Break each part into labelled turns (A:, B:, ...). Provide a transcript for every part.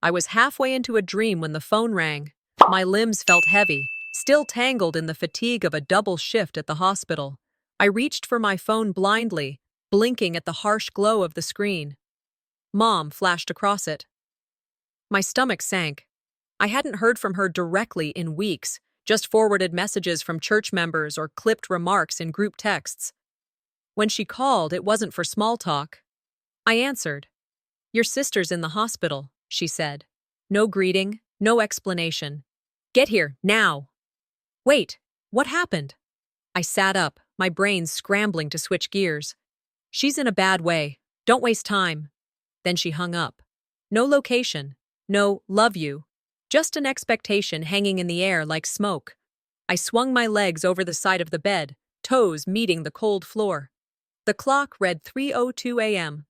A: I was halfway into a dream when the phone rang. My limbs felt heavy, still tangled in the fatigue of a double shift at the hospital. I reached for my phone blindly, blinking at the harsh glow of the screen. Mom flashed across it. My stomach sank. I hadn't heard from her directly in weeks, just forwarded messages from church members or clipped remarks in group texts. When she called, it wasn't for small talk. I answered. "Your sister's in the hospital," she said. No greeting, no explanation. "Get here, now." "Wait, what happened?" I sat up, my brain scrambling to switch gears. "She's in a bad way. Don't waste time." Then she hung up. No location, no "love you," just an expectation hanging in the air like smoke. I swung my legs over the side of the bed, toes meeting the cold floor. The clock read 3:02 a.m.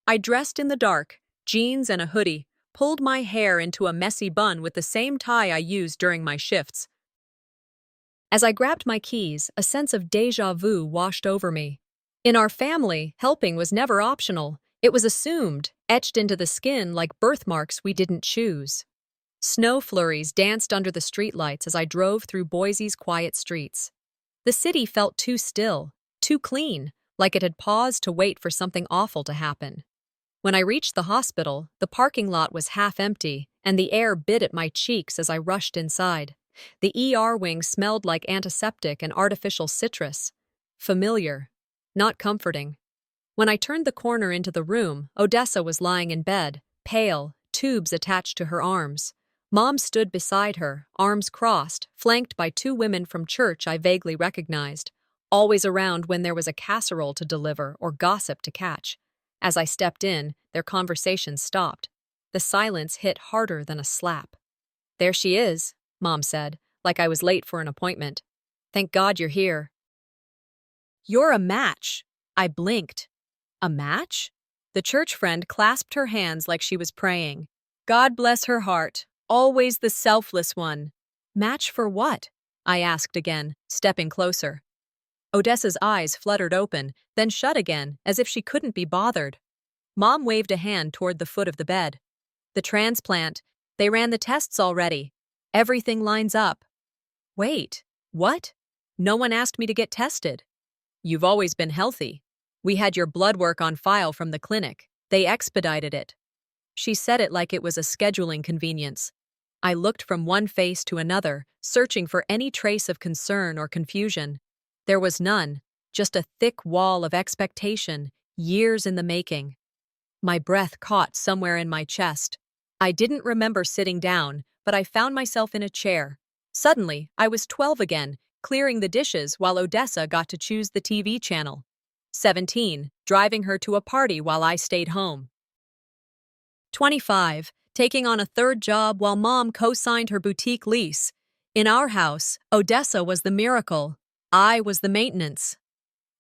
A: I dressed in the dark, jeans and a hoodie, pulled my hair into a messy bun with the same tie I used during my shifts. As I grabbed my keys, a sense of déjà vu washed over me. In our family, helping was never optional. It was assumed, etched into the skin like birthmarks we didn't choose. Snow flurries danced under the streetlights as I drove through Boise's quiet streets. The city felt too still, too clean, like it had paused to wait for something awful to happen. When I reached the hospital, the parking lot was half empty, and the air bit at my cheeks as I rushed inside. The ER wing smelled like antiseptic and artificial citrus. Familiar, not comforting. When I turned the corner into the room, Odessa was lying in bed, pale, tubes attached to her arms. Mom stood beside her, arms crossed, flanked by two women from church I vaguely recognized, always around when there was a casserole to deliver or gossip to catch. As I stepped in, their conversation stopped. The silence hit harder than a slap. "There she is," Mom said, like I was late for an appointment. "Thank God you're here." "You're a match." I blinked. A match? The church friend clasped her hands like she was praying. God bless her heart, always the selfless one. "Match for what?" I asked again, stepping closer. Odessa's eyes fluttered open, then shut again, as if she couldn't be bothered. Mom waved a hand toward the foot of the bed. "The transplant. They ran the tests already. Everything lines up." "Wait, what? No one asked me to get tested." "You've always been healthy. We had your blood work on file from the clinic. They expedited it." She said it like it was a scheduling convenience. I looked from one face to another, searching for any trace of concern or confusion. There was none, just a thick wall of expectation, years in the making. My breath caught somewhere in my chest. I didn't remember sitting down, but I found myself in a chair. Suddenly, I was 12 again, clearing the dishes while Odessa got to choose the TV channel. 17, driving her to a party while I stayed home. 25, taking on a third job while Mom co-signed her boutique lease. In our house, Odessa was the miracle. I was the maintenance.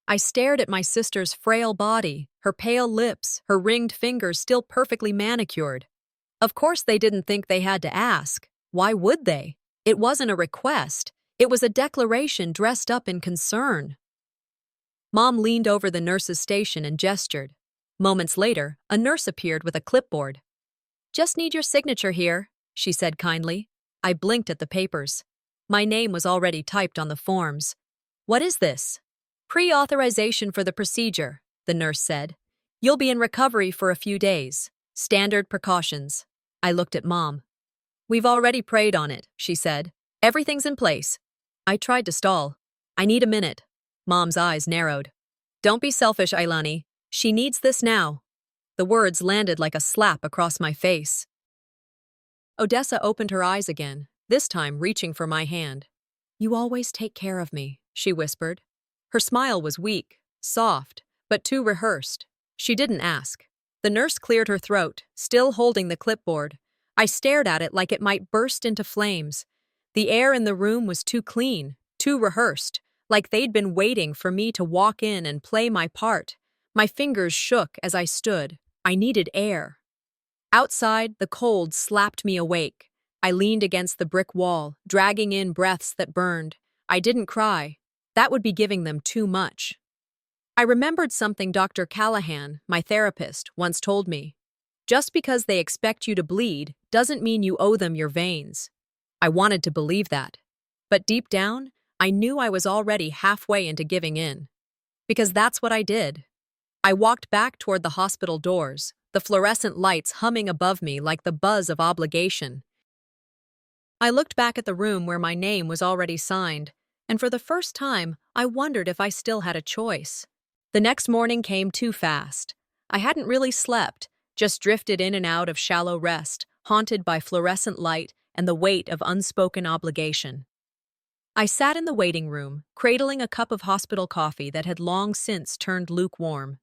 A: I stared at my sister's frail body, her pale lips, her ringed fingers still perfectly manicured. Of course they didn't think they had to ask. Why would they? It wasn't a request. It was a declaration dressed up in concern. Mom leaned over the nurse's station and gestured. Moments later, a nurse appeared with a clipboard. "Just need your signature here," she said kindly. I blinked at the papers. My name was already typed on the forms. "What is this?" "Pre-authorization for the procedure," the nurse said. "You'll be in recovery for a few days. Standard precautions." I looked at Mom. "We've already prayed on it," she said. "Everything's in place." I tried to stall. "I need a minute." Mom's eyes narrowed. "Don't be selfish, Ailany. She needs this now." The words landed like a slap across my face. Odessa opened her eyes again, this time reaching for my hand. "You always take care of me," she whispered. Her smile was weak, soft, but too rehearsed. She didn't ask. The nurse cleared her throat, still holding the clipboard. I stared at it like it might burst into flames. The air in the room was too clean, too rehearsed, like they'd been waiting for me to walk in and play my part. My fingers shook as I stood. I needed air. Outside, the cold slapped me awake. I leaned against the brick wall, dragging in breaths that burned. I didn't cry. That would be giving them too much. I remembered something Dr. Callahan, my therapist, once told me. Just because they expect you to bleed doesn't mean you owe them your veins. I wanted to believe that. But deep down, I knew I was already halfway into giving in. Because that's what I did. I walked back toward the hospital doors, the fluorescent lights humming above me like the buzz of obligation. I looked back at the room where my name was already signed, and for the first time, I wondered if I still had a choice. The next morning came too fast. I hadn't really slept, just drifted in and out of shallow rest, haunted by fluorescent light and the weight of unspoken obligation. I sat in the waiting room, cradling a cup of hospital coffee that had long since turned lukewarm.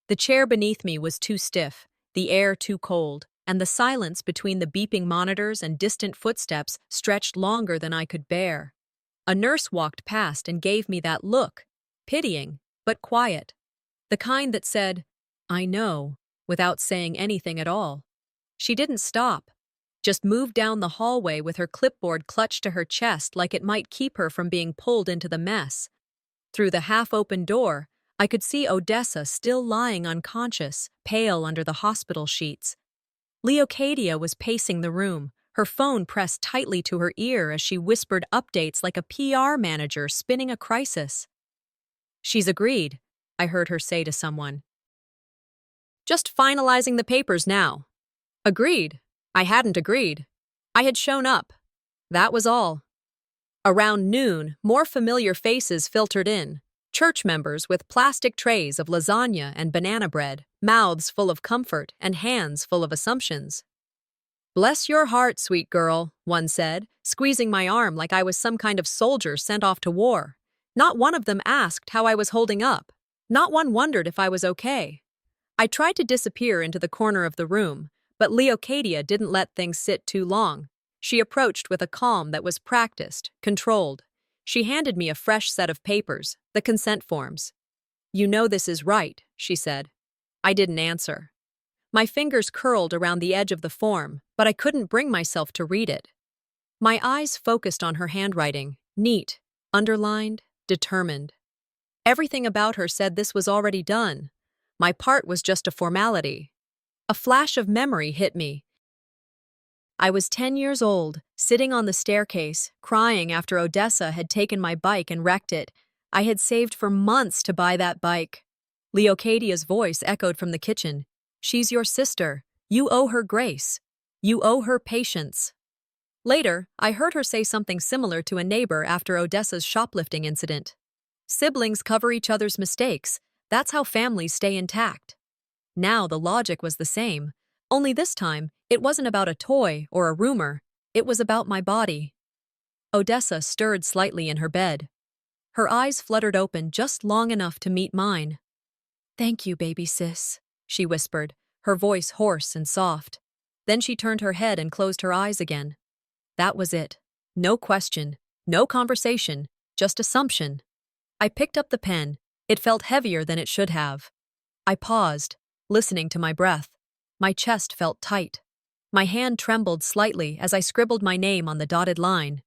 A: The chair beneath me was too stiff, the air too cold, and the silence between the beeping monitors and distant footsteps stretched longer than I could bear. A nurse walked past and gave me that look, pitying, but quiet. The kind that said, "I know," without saying anything at all. She didn't stop, just moved down the hallway with her clipboard clutched to her chest like it might keep her from being pulled into the mess. Through the half-open door, I could see Odessa still lying unconscious, pale under the hospital sheets. Leocadia was pacing the room, her phone pressed tightly to her ear as she whispered updates like a PR manager spinning a crisis. "She's agreed," I heard her say to someone. "Just finalizing the papers now." Agreed. I hadn't agreed. I had shown up. That was all. Around noon, more familiar faces filtered in. Church members with plastic trays of lasagna and banana bread, mouths full of comfort and hands full of assumptions. "Bless your heart, sweet girl," one said, squeezing my arm like I was some kind of soldier sent off to war. Not one of them asked how I was holding up. Not one wondered if I was okay. I tried to disappear into the corner of the room, but Leocadia didn't let things sit too long. She approached with a calm that was practiced, controlled. She handed me a fresh set of papers, the consent forms. "You know this is right," she said. I didn't answer. My fingers curled around the edge of the form, but I couldn't bring myself to read it. My eyes focused on her handwriting, neat, underlined, determined. Everything about her said this was already done. My part was just a formality. A flash of memory hit me. I was 10 years old, sitting on the staircase, crying after Odessa had taken my bike and wrecked it. I had saved for months to buy that bike. Leocadia's voice echoed from the kitchen. "She's your sister. You owe her grace. You owe her patience." Later, I heard her say something similar to a neighbor after Odessa's shoplifting incident. Siblings cover each other's mistakes. That's how families stay intact. Now the logic was the same, only this time it wasn't about a toy or a rumor, it was about my body. Odessa stirred slightly in her bed. Her eyes fluttered open just long enough to meet mine. "Thank you, baby sis," she whispered, her voice hoarse and soft. Then she turned her head and closed her eyes again. That was it. No question, no conversation, just assumption. I picked up the pen. It felt heavier than it should have. I paused, listening to my breath. My chest felt tight. My hand trembled slightly as I scribbled my name on the dotted line.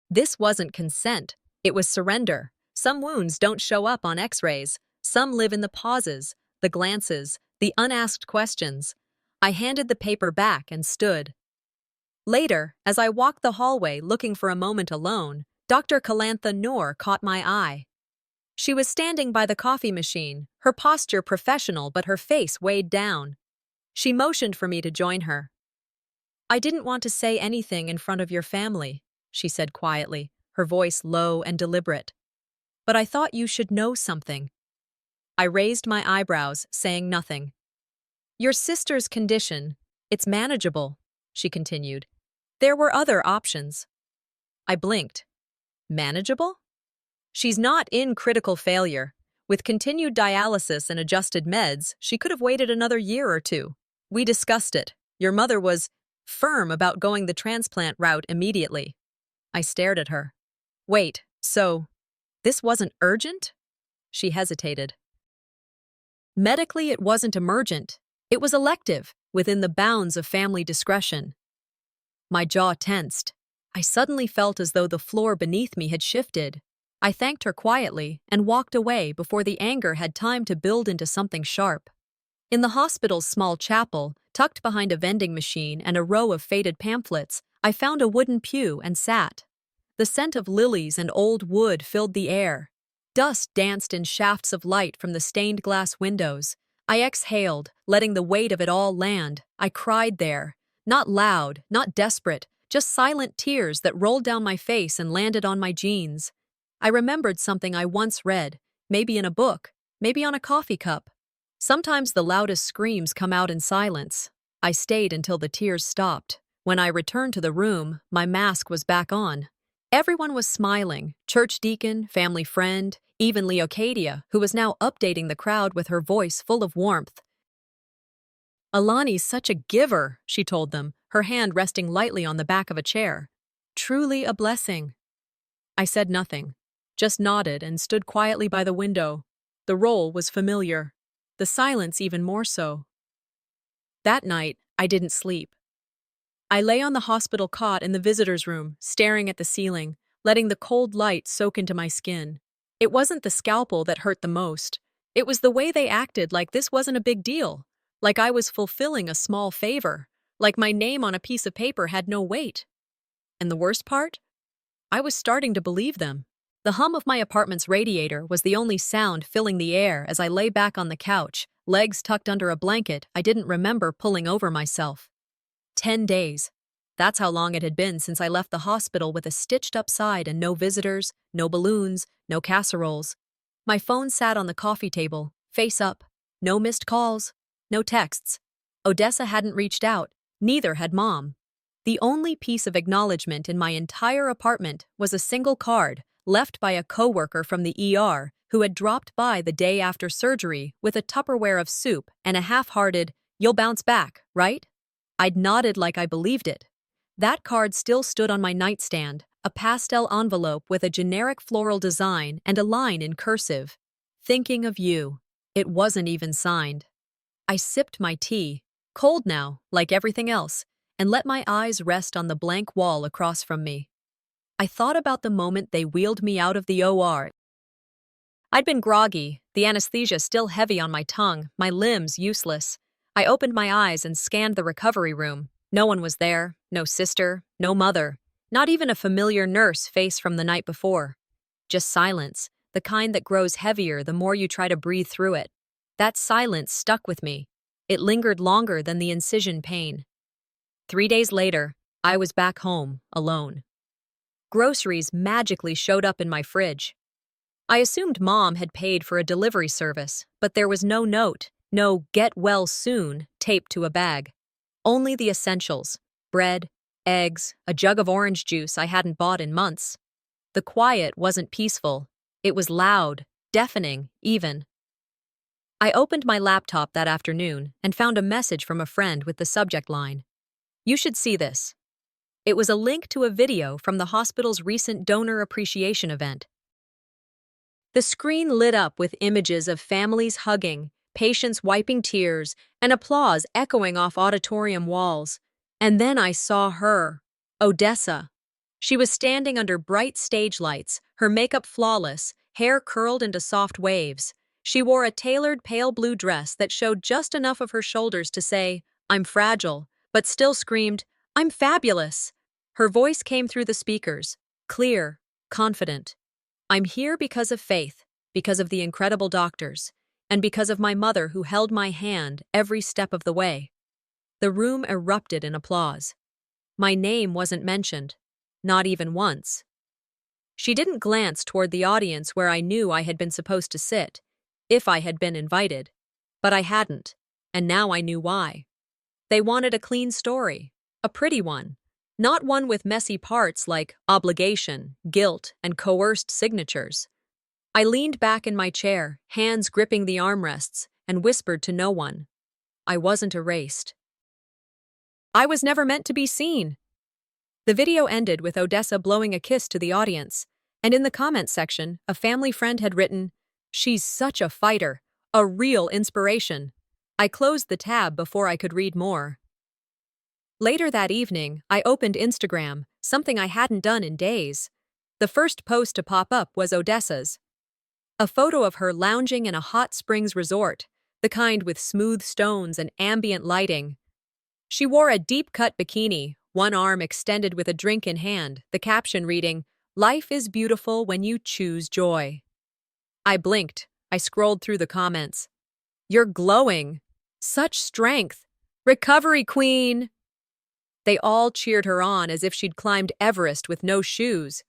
A: This wasn't consent. It was surrender. Some wounds don't show up on X-rays. Some live in the pauses, the glances, the unasked questions. I handed the paper back and stood. Later, as I walked the hallway looking for a moment alone, Dr. Kalantha Noor caught my eye. She was standing by the coffee machine, her posture professional but her face weighed down. She motioned for me to join her. "I didn't want to say anything in front of your family," she said quietly, her voice low and deliberate. "But I thought you should know something." I raised my eyebrows, saying nothing. "Your sister's condition, it's manageable," she continued. "There were other options." I blinked. Manageable? "She's not in critical failure. With continued dialysis and adjusted meds, she could have waited another year or two. We discussed it. Your mother was firm about going the transplant route immediately." I stared at her. "Wait, so this wasn't urgent?" She hesitated. "Medically, it wasn't emergent. It was elective, within the bounds of family discretion." My jaw tensed. I suddenly felt as though the floor beneath me had shifted. I thanked her quietly and walked away before the anger had time to build into something sharp. In the hospital's small chapel, tucked behind a vending machine and a row of faded pamphlets, I found a wooden pew and sat. The scent of lilies and old wood filled the air. Dust danced in shafts of light from the stained glass windows. I exhaled, letting the weight of it all land. I cried there. Not loud, not desperate, just silent tears that rolled down my face and landed on my jeans. I remembered something I once read, maybe in a book, maybe on a coffee cup. Sometimes the loudest screams come out in silence. I stayed until the tears stopped. When I returned to the room, my mask was back on. Everyone was smiling, church deacon, family friend, even Leocadia, who was now updating the crowd with her voice full of warmth. "Ailany's such a giver," she told them, her hand resting lightly on the back of a chair. "Truly a blessing." I said nothing, just nodded and stood quietly by the window. The role was familiar, the silence even more so. That night, I didn't sleep. I lay on the hospital cot in the visitor's room, staring at the ceiling, letting the cold light soak into my skin. It wasn't the scalpel that hurt the most. It was the way they acted like this wasn't a big deal, like I was fulfilling a small favor, like my name on a piece of paper had no weight. And the worst part? I was starting to believe them. The hum of my apartment's radiator was the only sound filling the air as I lay back on the couch, legs tucked under a blanket I didn't remember pulling over myself. 10 days. That's how long it had been since I left the hospital with a stitched-up side and no visitors, no balloons, no casseroles. My phone sat on the coffee table, face up. No missed calls, no texts. Odessa hadn't reached out, neither had Mom. The only piece of acknowledgement in my entire apartment was a single card left by a coworker from the ER who had dropped by the day after surgery with a Tupperware of soup and a half-hearted, "You'll bounce back, right?" I'd nodded like I believed it. That card still stood on my nightstand, a pastel envelope with a generic floral design and a line in cursive. "Thinking of you." It wasn't even signed. I sipped my tea, cold now, like everything else, and let my eyes rest on the blank wall across from me. I thought about the moment they wheeled me out of the OR. I'd been groggy, the anesthesia still heavy on my tongue, my limbs useless. I opened my eyes and scanned the recovery room. No one was there, no sister, no mother, not even a familiar nurse face from the night before. Just silence, the kind that grows heavier the more you try to breathe through it. That silence stuck with me. It lingered longer than the incision pain. 3 days later, I was back home, alone. Groceries magically showed up in my fridge. I assumed Mom had paid for a delivery service, but there was no note, no "get well soon" taped to a bag. Only the essentials: bread, eggs, a jug of orange juice I hadn't bought in months. The quiet wasn't peaceful. It was loud, deafening, even. I opened my laptop that afternoon and found a message from a friend with the subject line, "You should see this." It was a link to a video from the hospital's recent donor appreciation event. The screen lit up with images of families hugging, patients wiping tears, and applause echoing off auditorium walls. And then I saw her, Odessa. She was standing under bright stage lights, her makeup flawless, hair curled into soft waves. She wore a tailored pale blue dress that showed just enough of her shoulders to say, "I'm fragile," but still screamed, "I'm fabulous." Her voice came through the speakers, clear, confident. "I'm here because of faith, because of the incredible doctors, and because of my mother who held my hand every step of the way." The room erupted in applause. My name wasn't mentioned, not even once. She didn't glance toward the audience where I knew I had been supposed to sit, if I had been invited. But I hadn't, and now I knew why. They wanted a clean story, a pretty one, not one with messy parts like obligation, guilt, and coerced signatures. I leaned back in my chair, hands gripping the armrests, and whispered to no one. I wasn't erased. I was never meant to be seen. The video ended with Odessa blowing a kiss to the audience, and in the comments section, a family friend had written, "She's such a fighter, a real inspiration." I closed the tab before I could read more. Later that evening, I opened Instagram, something I hadn't done in days. The first post to pop up was Odessa's. A photo of her lounging in a hot springs resort, the the kind with smooth stones and ambient lighting. She wore a deep-cut bikini, one arm extended with a drink in hand, the caption reading, "Life is beautiful when you choose joy." I blinked. I scrolled through the comments. "You're glowing. Such strength. Recovery queen." They all cheered her on as if she'd climbed Everest with no shoes.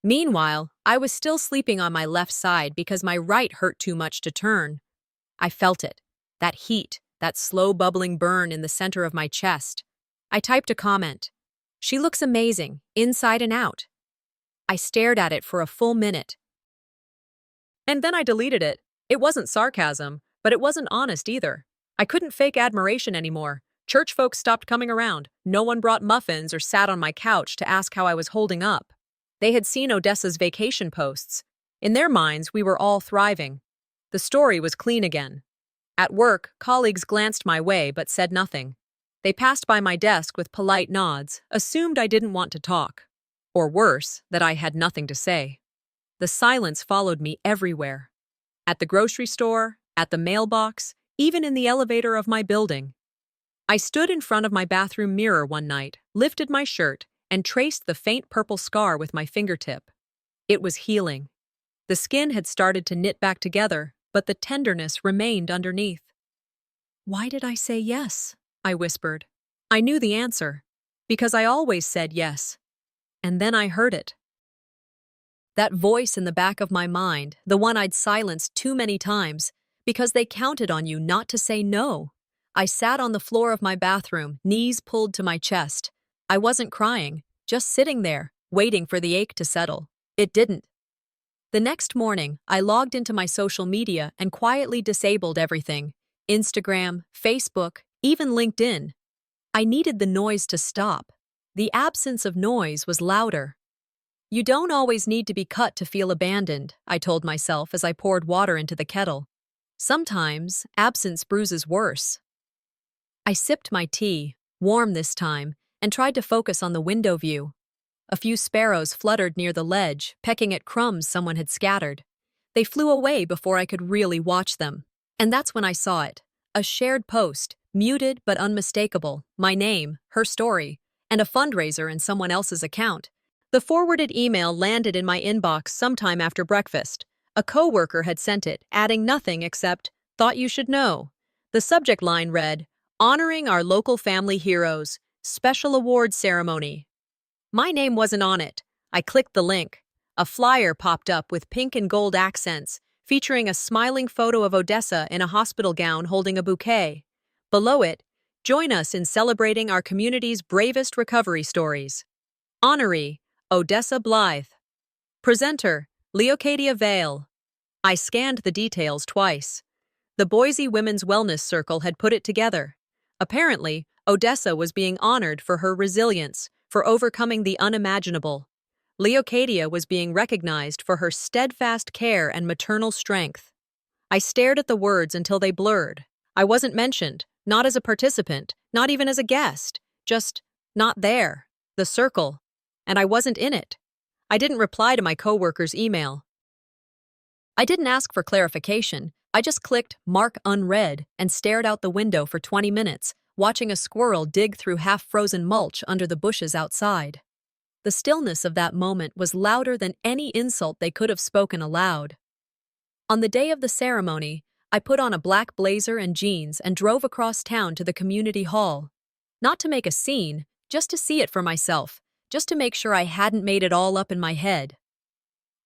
A: Meanwhile, I was still sleeping on my left side because my right hurt too much to turn. I felt it. That heat, that slow bubbling burn in the center of my chest. I typed a comment. "She looks amazing, inside and out." I stared at it for a full minute. And then I deleted it. It wasn't sarcasm, but it wasn't honest either. I couldn't fake admiration anymore. Church folks stopped coming around. No one brought muffins or sat on my couch to ask how I was holding up. They had seen Odessa's vacation posts. In their minds, we were all thriving. The story was clean again. At work, colleagues glanced my way but said nothing. They passed by my desk with polite nods, assumed I didn't want to talk. Or worse, that I had nothing to say. The silence followed me everywhere. At the grocery store, at the mailbox, even in the elevator of my building. I stood in front of my bathroom mirror one night, lifted my shirt, and traced the faint purple scar with my fingertip. It was healing. The skin had started to knit back together, but the tenderness remained underneath. "Why did I say yes?" I whispered. I knew the answer, because I always said yes. And then I heard it. That voice in the back of my mind, the one I'd silenced too many times, because they counted on you not to say no. I sat on the floor of my bathroom, knees pulled to my chest. I wasn't crying, just sitting there, waiting for the ache to settle. It didn't. The next morning, I logged into my social media and quietly disabled everything. Instagram, Facebook, even LinkedIn. I needed the noise to stop. The absence of noise was louder. You don't always need to be cut to feel abandoned, I told myself as I poured water into the kettle. Sometimes, absence bruises worse. I sipped my tea, warm this time, and tried to focus on the window view. A few sparrows fluttered near the ledge, pecking at crumbs someone had scattered. They flew away before I could really watch them. And that's when I saw it. A shared post, muted but unmistakable, my name, her story, and a fundraiser in someone else's account. The forwarded email landed in my inbox sometime after breakfast. A coworker had sent it, adding nothing except, "Thought you should know." The subject line read, "Honoring our local family heroes, special awards ceremony." My name wasn't on it. I clicked the link. A flyer popped up with pink and gold accents, featuring a smiling photo of Odessa in a hospital gown holding a bouquet. Below it, "Join us in celebrating our community's bravest recovery stories." Honoree, Odessa Blythe. Presenter, Leocadia Vale. I scanned the details twice. The Boise Women's Wellness Circle had put it together. Apparently, Odessa was being honored for her resilience, for overcoming the unimaginable. Leocadia was being recognized for her steadfast care and maternal strength. I stared at the words until they blurred. I wasn't mentioned, not as a participant, not even as a guest, just not there, the circle. And I wasn't in it. I didn't reply to my coworker's email. I didn't ask for clarification. I just clicked Mark Unread and stared out the window for 20 minutes, watching a squirrel dig through half-frozen mulch under the bushes outside. The stillness of that moment was louder than any insult they could have spoken aloud. On the day of the ceremony, I put on a black blazer and jeans and drove across town to the community hall. Not to make a scene, just to see it for myself. Just to make sure I hadn't made it all up in my head.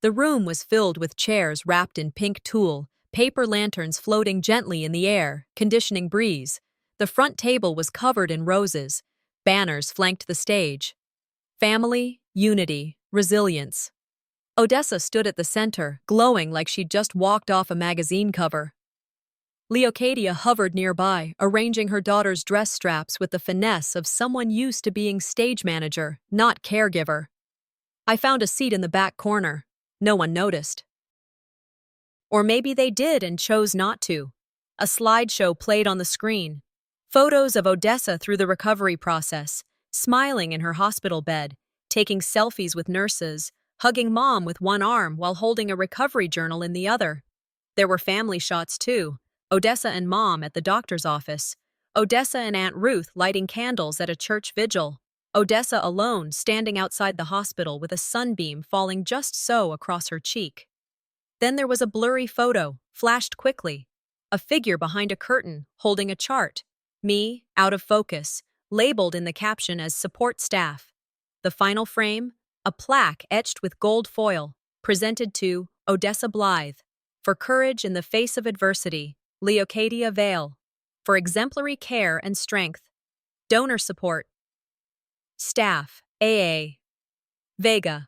A: The room was filled with chairs wrapped in pink tulle, paper lanterns floating gently in the air, conditioning breeze. The front table was covered in roses. Banners flanked the stage. Family, unity, resilience. Odessa stood at the center, glowing like she'd just walked off a magazine cover. Leocadia hovered nearby, arranging her daughter's dress straps with the finesse of someone used to being stage manager, not caregiver. I found a seat in the back corner. No one noticed. Or maybe they did and chose not to. A slideshow played on the screen. Photos of Odessa through the recovery process, smiling in her hospital bed, taking selfies with nurses, hugging mom with one arm while holding a recovery journal in the other. There were family shots too. Odessa and Mom at the doctor's office, Odessa and Aunt Ruth lighting candles at a church vigil, Odessa alone standing outside the hospital with a sunbeam falling just so across her cheek. Then there was a blurry photo, flashed quickly. A figure behind a curtain, holding a chart. Me, out of focus, labeled in the caption as support staff. The final frame? A plaque etched with gold foil, presented to Odessa Blythe. For courage in the face of adversity, Leocadia Vale. For exemplary care and strength. Donor support. Staff, AA. Vega.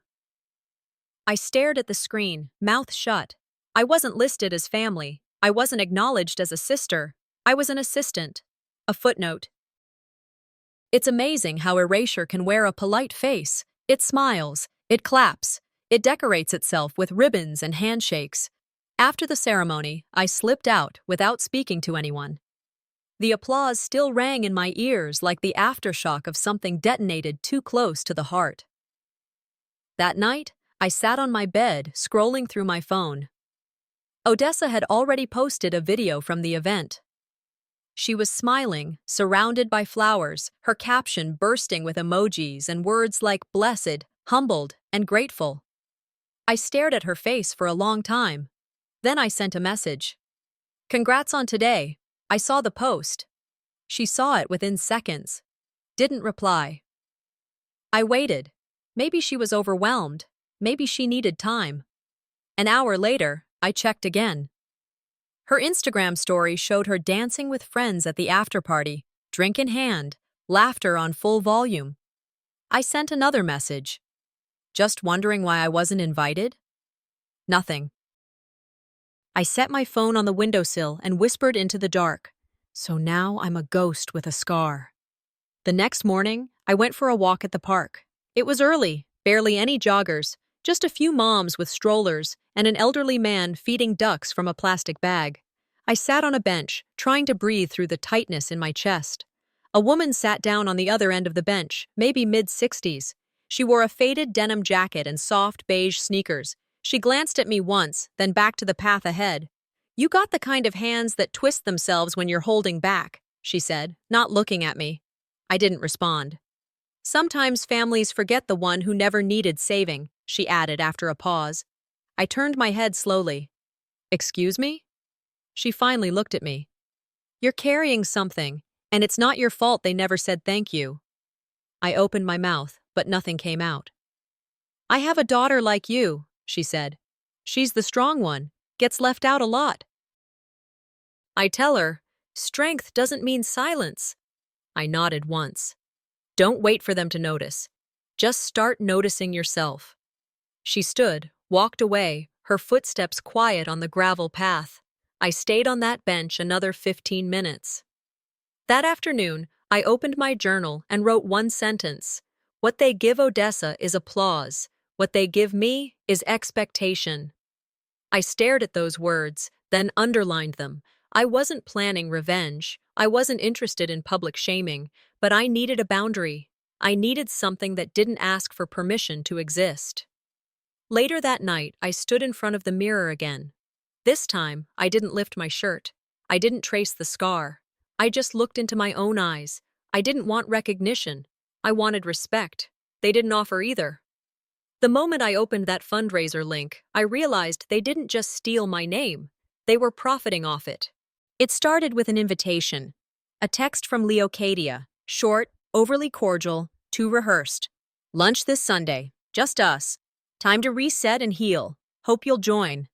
A: I stared at the screen, mouth shut. I wasn't listed as family. I wasn't acknowledged as a sister. I was an assistant. A footnote. It's amazing how erasure can wear a polite face. It smiles. It claps. It decorates itself with ribbons and handshakes. After the ceremony, I slipped out without speaking to anyone. The applause still rang in my ears like the aftershock of something detonated too close to the heart. That night, I sat on my bed, scrolling through my phone. Odessa had already posted a video from the event. She was smiling, surrounded by flowers, her caption bursting with emojis and words like blessed, humbled, and grateful. I stared at her face for a long time. Then I sent a message. Congrats on today. I saw the post. She saw it within seconds. Didn't reply. I waited. Maybe she was overwhelmed. Maybe she needed time. An hour later, I checked again. Her Instagram story showed her dancing with friends at the after-party, drink in hand, laughter on full volume. I sent another message. Just wondering why I wasn't invited? Nothing. I set my phone on the windowsill and whispered into the dark. So now I'm a ghost with a scar. The next morning, I went for a walk at the park. It was early, barely any joggers, just a few moms with strollers and an elderly man feeding ducks from a plastic bag. I sat on a bench, trying to breathe through the tightness in my chest. A woman sat down on the other end of the bench, maybe mid-60s. She wore a faded denim jacket and soft beige sneakers. She glanced at me once, then back to the path ahead. "You got the kind of hands that twist themselves when you're holding back," she said, not looking at me. I didn't respond. "Sometimes families forget the one who never needed saving," she added after a pause. I turned my head slowly. "Excuse me?" She finally looked at me. "You're carrying something, and it's not your fault they never said thank you." I opened my mouth, but nothing came out. "I have a daughter like you," she said. "She's the strong one, gets left out a lot." I tell her, "Strength doesn't mean silence." I nodded once. "Don't wait for them to notice. Just start noticing yourself." She stood, walked away, her footsteps quiet on the gravel path. I stayed on that bench another 15 minutes. That afternoon, I opened my journal and wrote one sentence. What they give Odessa is applause. What they give me is expectation. I stared at those words, then underlined them. I wasn't planning revenge. I wasn't interested in public shaming, but I needed a boundary. I needed something that didn't ask for permission to exist. Later that night, I stood in front of the mirror again. This time, I didn't lift my shirt. I didn't trace the scar. I just looked into my own eyes. I didn't want recognition. I wanted respect. They didn't offer either. The moment I opened that fundraiser link, I realized they didn't just steal my name. They were profiting off it. It started with an invitation. A text from Leocadia, short, overly cordial, too rehearsed. "Lunch this Sunday. Just us. Time to reset and heal. Hope you'll join."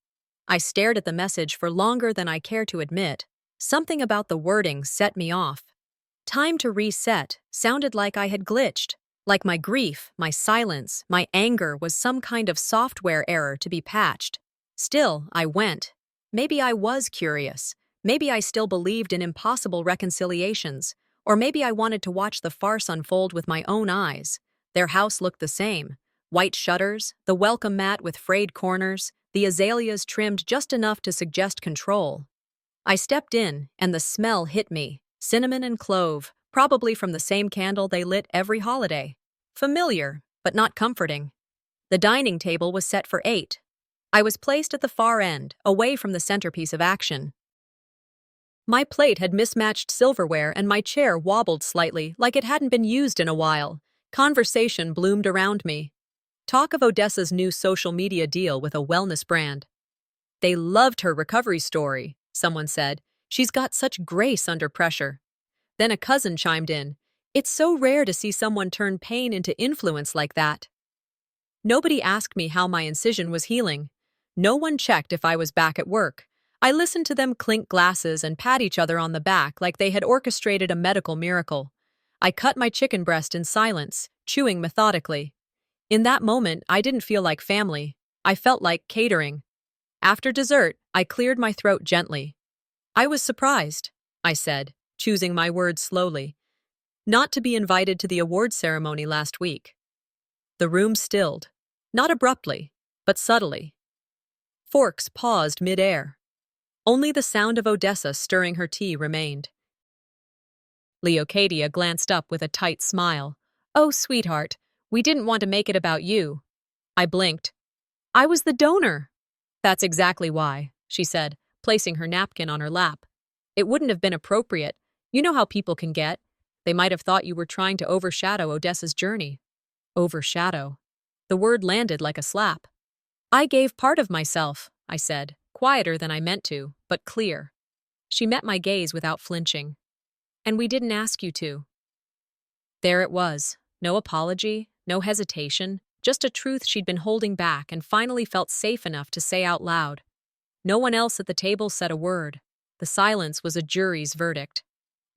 A: I stared at the message for longer than I care to admit. Something about the wording set me off. Time to reset sounded like I had glitched. Like my grief, my silence, my anger was some kind of software error to be patched. Still, I went. Maybe I was curious. Maybe I still believed in impossible reconciliations. Or maybe I wanted to watch the farce unfold with my own eyes. Their house looked the same. White shutters, the welcome mat with frayed corners, the azaleas trimmed just enough to suggest control. I stepped in, and the smell hit me. Cinnamon and clove, probably from the same candle they lit every holiday. Familiar, but not comforting. The dining table was set for 8. I was placed at the far end, away from the centerpiece of action. My plate had mismatched silverware and my chair wobbled slightly, like it hadn't been used in a while. Conversation bloomed around me. Talk of Odessa's new social media deal with a wellness brand. They loved her recovery story, someone said. She's got such grace under pressure. Then a cousin chimed in. It's so rare to see someone turn pain into influence like that. Nobody asked me how my incision was healing. No one checked if I was back at work. I listened to them clink glasses and pat each other on the back like they had orchestrated a medical miracle. I cut my chicken breast in silence, chewing methodically. In that moment, I didn't feel like family. I felt like catering. After dessert, I cleared my throat gently. I was surprised, I said, choosing my words slowly, not to be invited to the award ceremony last week. The room stilled, not abruptly, but subtly. Forks paused mid-air. Only the sound of Odessa stirring her tea remained. Leocadia glanced up with a tight smile. Oh, sweetheart, we didn't want to make it about you. I blinked. I was the donor. That's exactly why, she said, placing her napkin on her lap. It wouldn't have been appropriate. You know how people can get. They might have thought you were trying to overshadow Odessa's journey. Overshadow. The word landed like a slap. I gave part of myself, I said, quieter than I meant to, but clear. She met my gaze without flinching. And we didn't ask you to. There it was. No apology, no hesitation, just a truth she'd been holding back and finally felt safe enough to say out loud. No one else at the table said a word. The silence was a jury's verdict.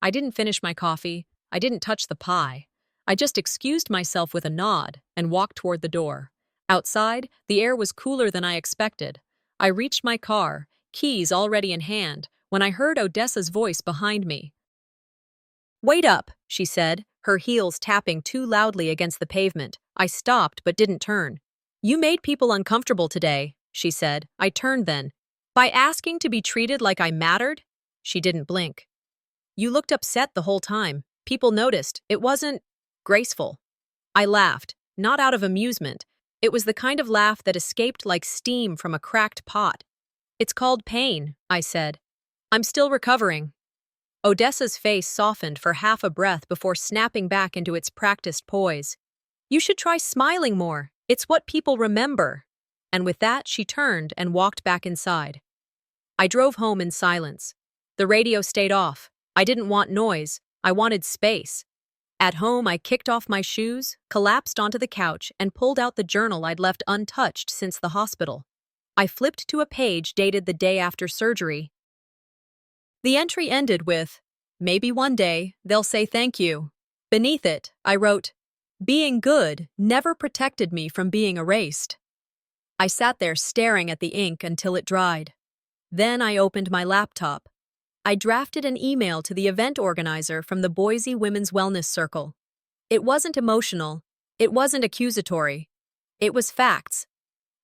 A: I didn't finish my coffee. I didn't touch the pie. I just excused myself with a nod and walked toward the door. Outside, the air was cooler than I expected. I reached my car, keys already in hand, when I heard Odessa's voice behind me. Wait up, she said, her heels tapping too loudly against the pavement. I stopped but didn't turn. You made people uncomfortable today, she said. I turned then. By asking to be treated like I mattered? She didn't blink. You looked upset the whole time. People noticed. It wasn't graceful. I laughed, not out of amusement. It was the kind of laugh that escaped like steam from a cracked pot. It's called pain, I said. I'm still recovering. Odessa's face softened for half a breath before snapping back into its practiced poise. You should try smiling more. It's what people remember. And with that, she turned and walked back inside. I drove home in silence. The radio stayed off. I didn't want noise. I wanted space. At home, I kicked off my shoes, collapsed onto the couch, and pulled out the journal I'd left untouched since the hospital. I flipped to a page dated the day after surgery. The entry ended with, "Maybe one day they'll say thank you." Beneath it, I wrote, "Being good never protected me from being erased." I sat there staring at the ink until it dried. Then I opened my laptop. I drafted an email to the event organizer from the Boise Women's Wellness Circle. It wasn't emotional. It wasn't accusatory. It was facts.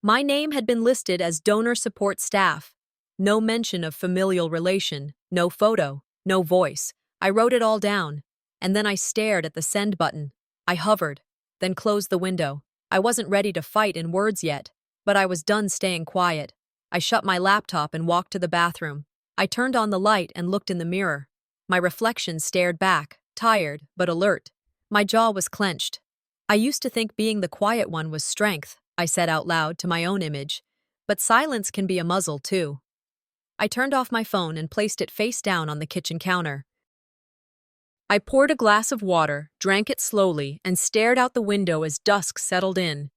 A: My name had been listed as donor support staff. No mention of familial relation, no photo, no voice. I wrote it all down, and then I stared at the send button. I hovered, then closed the window. I wasn't ready to fight in words yet, but I was done staying quiet. I shut my laptop and walked to the bathroom. I turned on the light and looked in the mirror. My reflection stared back, tired but alert. My jaw was clenched. I used to think being the quiet one was strength, I said out loud to my own image. But silence can be a muzzle, too. I turned off my phone and placed it face down on the kitchen counter. I poured a glass of water, drank it slowly, and stared out the window as dusk settled in.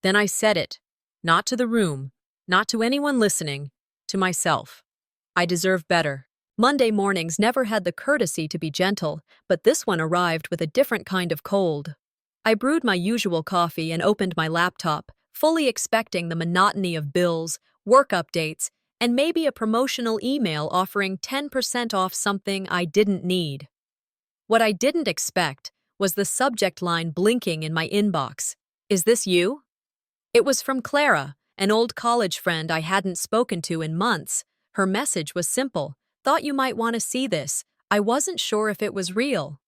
A: Then I said it, not to the room, not to anyone listening, to myself. I deserve better. Monday mornings never had the courtesy to be gentle, but this one arrived with a different kind of cold. I brewed my usual coffee and opened my laptop, fully expecting the monotony of bills, work updates, and maybe a promotional email offering 10% off something I didn't need. What I didn't expect was the subject line blinking in my inbox. Is this you? It was from Clara, an old college friend I hadn't spoken to in months. Her message was simple. Thought you might want to see this. I wasn't sure if it was real.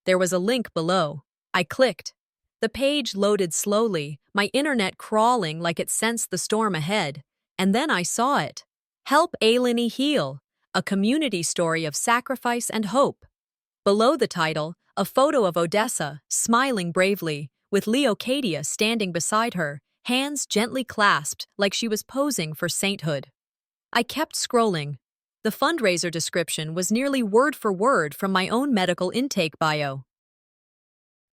A: There was a link below. I clicked. The page loaded slowly, my internet crawling like it sensed the storm ahead. And then I saw it. Help Ailany heal. a community story of sacrifice and hope. Below the title, a photo of Odessa, smiling bravely, with Leocadia standing beside her, hands gently clasped like she was posing for sainthood. I kept scrolling. The fundraiser description was nearly word for word from my own medical intake bio.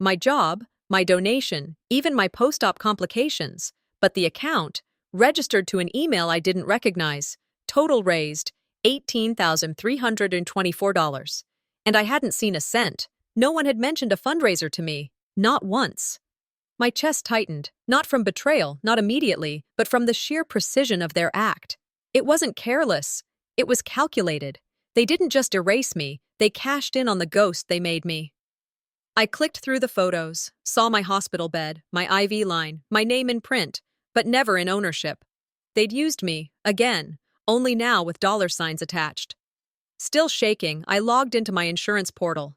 A: My job, my donation, even my post-op complications, but the account, registered to an email I didn't recognize, total raised $18,324. And I hadn't seen a cent. No one had mentioned a fundraiser to me, not once. My chest tightened, not from betrayal, not immediately, but from the sheer precision of their act. It wasn't careless. It was calculated. They didn't just erase me, they cashed in on the ghost they made me. I clicked through the photos, saw my hospital bed, my IV line, my name in print, but never in ownership. They'd used me, again, only now with dollar signs attached. Still shaking, I logged into my insurance portal.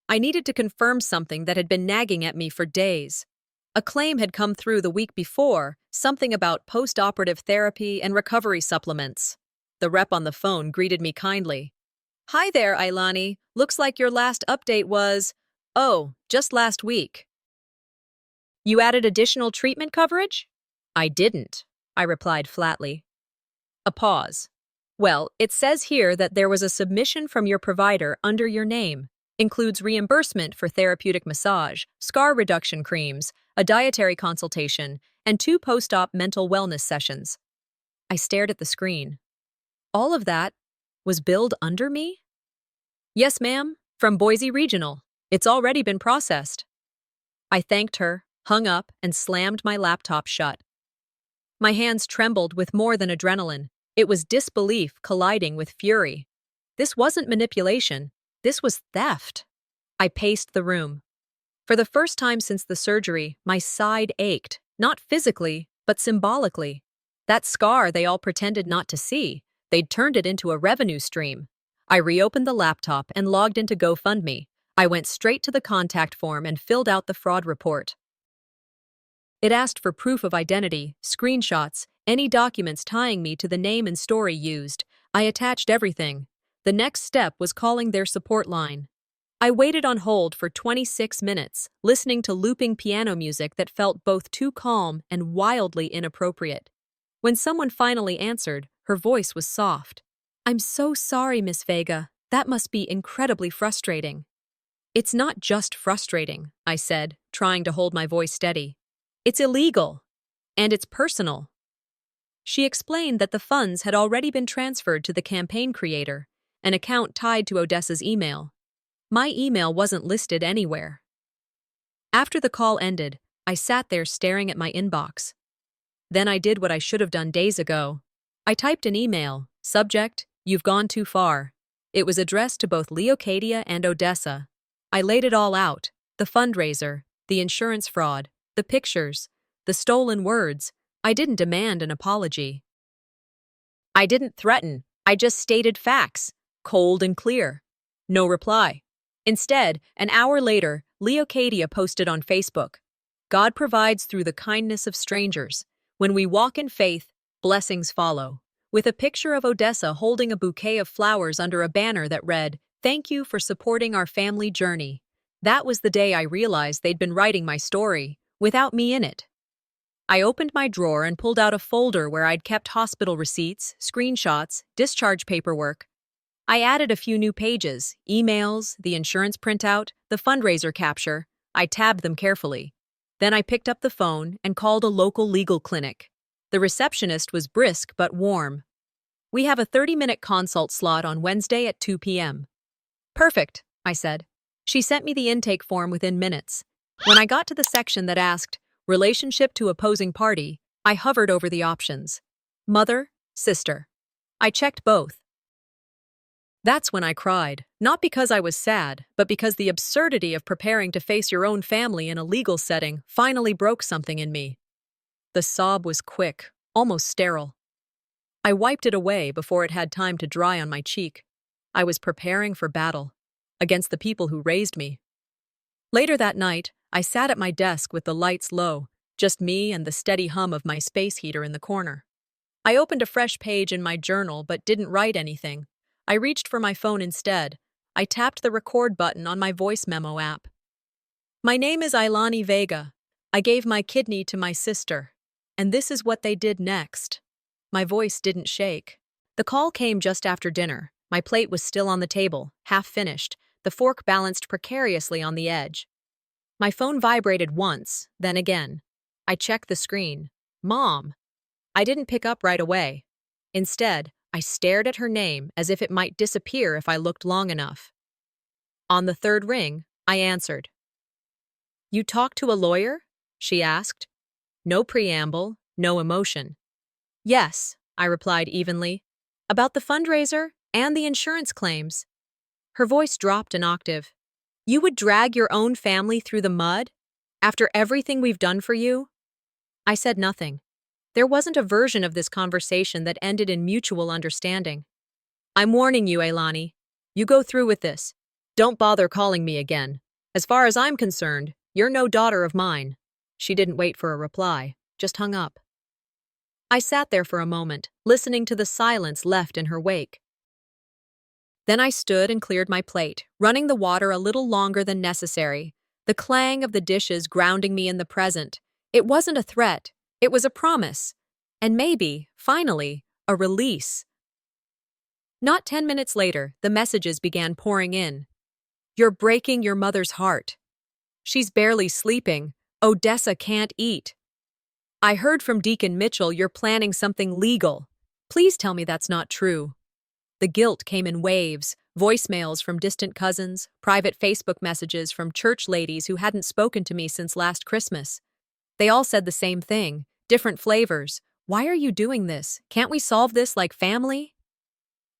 A: I needed to confirm something that had been nagging at me for days. A claim had come through the week before, something about post-operative therapy and recovery supplements. The rep on the phone greeted me kindly. "Hi there, Ailany. Looks like your last update was, oh, just last week." "You added additional treatment coverage?" "I didn't," I replied flatly. A pause. "Well, it says here that there was a submission from your provider under your name. Includes reimbursement for therapeutic massage, scar reduction creams, a dietary consultation, and 2 post-op mental wellness sessions." I stared at the screen. All of that was billed under me? "Yes, ma'am, from Boise Regional. It's already been processed." I thanked her, hung up, and slammed my laptop shut. My hands trembled with more than adrenaline. It was disbelief colliding with fury. This wasn't manipulation. This was theft. I paced the room. For the first time since the surgery, my side ached, not physically, but symbolically. That scar they all pretended not to see, they'd turned it into a revenue stream. I reopened the laptop and logged into GoFundMe. I went straight to the contact form and filled out the fraud report. It asked for proof of identity, screenshots, any documents tying me to the name and story used. I attached everything. The next step was calling their support line. I waited on hold for 26 minutes, listening to looping piano music that felt both too calm and wildly inappropriate. When someone finally answered, her voice was soft. "I'm so sorry, Miss Vega. That must be incredibly frustrating." "It's not just frustrating," I said, trying to hold my voice steady. "It's illegal. And it's personal." She explained that the funds had already been transferred to the campaign creator, an account tied to Odessa's email. My email wasn't listed anywhere. After the call ended, I sat there staring at my inbox. Then I did what I should have done days ago. I typed an email, subject, "You've gone too far." It was addressed to both Leocadia and Odessa. I laid it all out, the fundraiser, the insurance fraud, the pictures, the stolen words. I didn't demand an apology. I didn't threaten, I just stated facts, cold and clear. No reply. Instead, an hour later, Leocadia posted on Facebook, "God provides through the kindness of strangers. When we walk in faith, blessings follow," with a picture of Odessa holding a bouquet of flowers under a banner that read, "Thank you for supporting our family journey." That was the day I realized they'd been writing my story, without me in it. I opened my drawer and pulled out a folder where I'd kept hospital receipts, screenshots, discharge paperwork. I added a few new pages, emails, the insurance printout, the fundraiser capture. I tabbed them carefully. Then I picked up the phone and called a local legal clinic. The receptionist was brisk but warm. "We have a 30-minute consult slot on Wednesday at 2 p.m. "Perfect," I said. She sent me the intake form within minutes. When I got to the section that asked, "Relationship to opposing party," I hovered over the options. Mother, sister. I checked both. That's when I cried, not because I was sad, but because the absurdity of preparing to face your own family in a legal setting finally broke something in me. The sob was quick, almost sterile. I wiped it away before it had time to dry on my cheek. I was preparing for battle, against the people who raised me. Later that night, I sat at my desk with the lights low, just me and the steady hum of my space heater in the corner. I opened a fresh page in my journal but didn't write anything. I reached for my phone instead. I tapped the record button on my voice memo app. My name is Ailany Vega. I gave my kidney to my sister. And this is what they did next. My voice didn't shake. The call came just after dinner. My plate was still on the table, half finished, the fork balanced precariously on the edge. My phone vibrated once, then again. I checked the screen. Mom. I didn't pick up right away. Instead, I stared at her name as if it might disappear if I looked long enough. On the third ring, I answered. You talked to a lawyer? She asked. No preamble, no emotion. Yes, I replied evenly. About the fundraiser and the insurance claims. Her voice dropped an octave. You would drag your own family through the mud? After everything we've done for you? I said nothing. There wasn't a version of this conversation that ended in mutual understanding. I'm warning you, Ailany. You go through with this. Don't bother calling me again. As far as I'm concerned, you're no daughter of mine. She didn't wait for a reply, just hung up. I sat there for a moment, listening to the silence left in her wake. Then I stood and cleared my plate, running the water a little longer than necessary, the clang of the dishes grounding me in the present. It wasn't a threat, it was a promise. And maybe, finally, a release. Not 10 minutes later, the messages began pouring in. You're breaking your mother's heart. She's barely sleeping. Odessa can't eat. I heard from Deacon Mitchell you're planning something legal. Please tell me that's not true. The guilt came in waves, voicemails from distant cousins, private Facebook messages from church ladies who hadn't spoken to me since last Christmas. They all said the same thing, different flavors. Why are you doing this? Can't we solve this like family?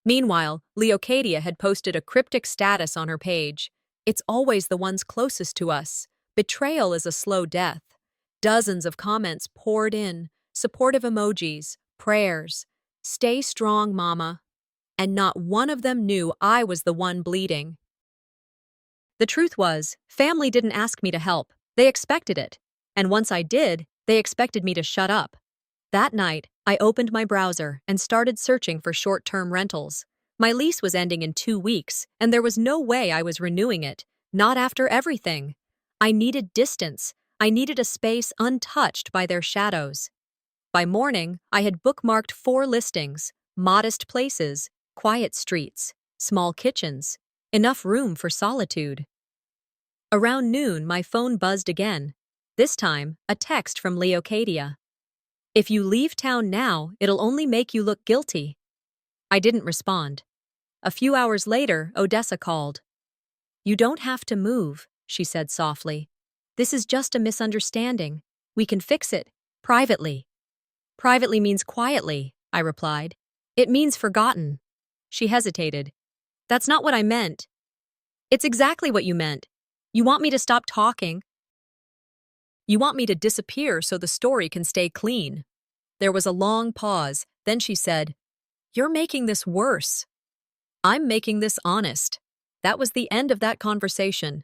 A: Meanwhile, Leocadia had posted a cryptic status on her page. It's always the ones closest to us. Betrayal is a slow death. Dozens of comments poured in, supportive emojis, prayers. Stay strong, Mama. And not one of them knew I was the one bleeding. The truth was, family didn't ask me to help. They expected it. And once I did, they expected me to shut up. That night, I opened my browser and started searching for short-term rentals. My lease was ending in 2 weeks, and there was no way I was renewing it, not after everything. I needed distance. I needed a space untouched by their shadows. By morning, I had bookmarked 4 listings, modest places, quiet streets, small kitchens, enough room for solitude. Around noon, my phone buzzed again. This time, a text from Leocadia. If you leave town now, it'll only make you look guilty. I didn't respond. A few hours later, Odessa called. You don't have to move, she said softly. This is just a misunderstanding. We can fix it, privately. Privately means quietly, I replied. It means forgotten. She hesitated. That's not what I meant. It's exactly what you meant. You want me to stop talking. You want me to disappear so the story can stay clean. There was a long pause, then she said, You're making this worse. I'm making this honest. That was the end of that conversation.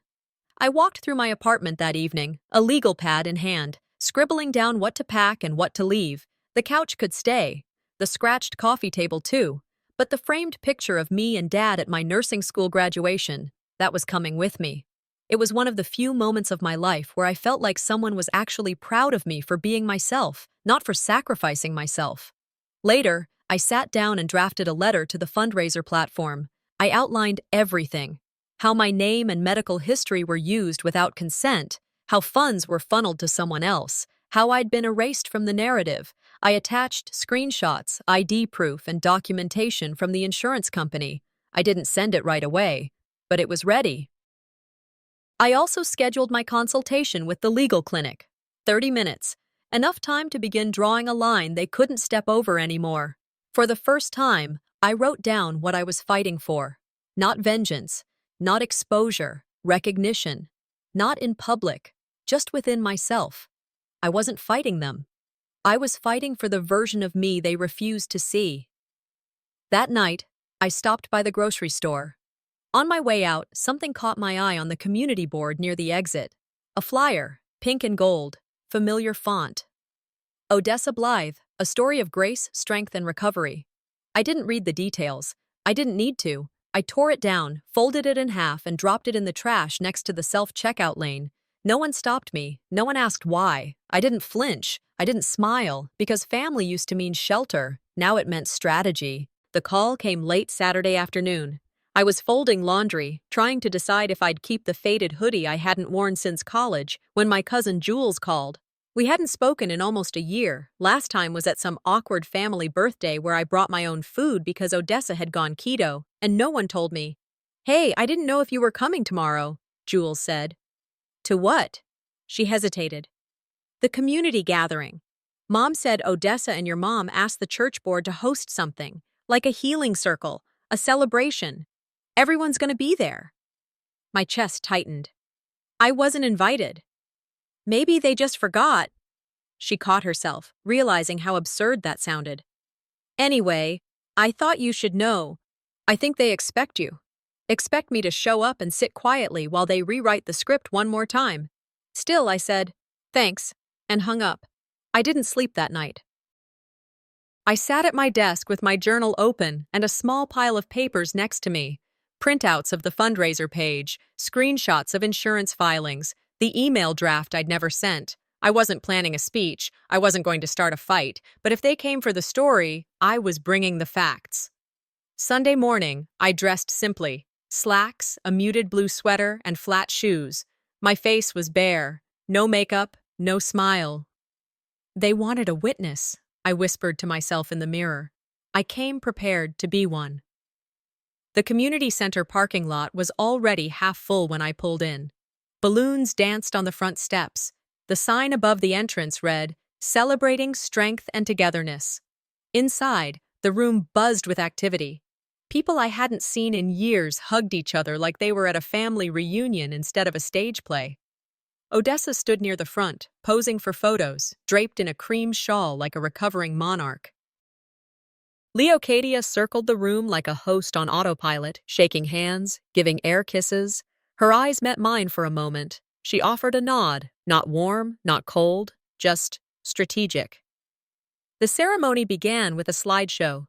A: I walked through my apartment that evening, a legal pad in hand, scribbling down what to pack and what to leave. The couch could stay, the scratched coffee table too, but the framed picture of me and Dad at my nursing school graduation, that was coming with me. It was one of the few moments of my life where I felt like someone was actually proud of me for being myself, not for sacrificing myself. Later, I sat down and drafted a letter to the fundraiser platform. I outlined everything. How my name and medical history were used without consent, how funds were funneled to someone else, how I'd been erased from the narrative. I attached screenshots, ID proof, and documentation from the insurance company. I didn't send it right away, but it was ready. I also scheduled my consultation with the legal clinic. 30 minutes. Enough time to begin drawing a line they couldn't step over anymore. For the first time, I wrote down what I was fighting for. Not vengeance, not exposure, recognition, not in public, just within myself. I wasn't fighting them. I was fighting for the version of me they refused to see. That night, I stopped by the grocery store. On my way out, something caught my eye on the community board near the exit. A flyer, pink and gold, familiar font. Odessa Blythe, a story of grace, strength, and recovery. I didn't read the details, I didn't need to. I tore it down, folded it in half, and dropped it in the trash next to the self-checkout lane. No one stopped me. No one asked why. I didn't flinch. I didn't smile, because family used to mean shelter. Now it meant strategy. The call came late Saturday afternoon. I was folding laundry, trying to decide if I'd keep the faded hoodie I hadn't worn since college, when my cousin Jules called. We hadn't spoken in almost a year. Last time was at some awkward family birthday where I brought my own food because Odessa had gone keto, and no one told me. "Hey, I didn't know if you were coming tomorrow," Jules said. "To what?" She hesitated. "The community gathering. Mom said Odessa and your mom asked the church board to host something, like a healing circle, a celebration. Everyone's gonna be there." My chest tightened. I wasn't invited. Maybe they just forgot. She caught herself, realizing how absurd that sounded. "Anyway, I thought you should know. I think they expect you. Expect me to show up and sit quietly while they rewrite the script one more time." Still, I said, "Thanks," and hung up. I didn't sleep that night. I sat at my desk with my journal open and a small pile of papers next to me. Printouts of the fundraiser page, screenshots of insurance filings, the email draft I'd never sent. I wasn't planning a speech, I wasn't going to start a fight, but if they came for the story, I was bringing the facts. Sunday morning, I dressed simply. Slacks, a muted blue sweater, and flat shoes. My face was bare. No makeup, no smile. "They wanted a witness," I whispered to myself in the mirror. I came prepared to be one. The community center parking lot was already half full when I pulled in. Balloons danced on the front steps. The sign above the entrance read, "Celebrating Strength and Togetherness." Inside, the room buzzed with activity. People I hadn't seen in years hugged each other like they were at a family reunion instead of a stage play. Odessa stood near the front, posing for photos, draped in a cream shawl like a recovering monarch. Leocadia circled the room like a host on autopilot, shaking hands, giving air kisses. Her eyes met mine for a moment. She offered a nod, not warm, not cold, just strategic. The ceremony began with a slideshow.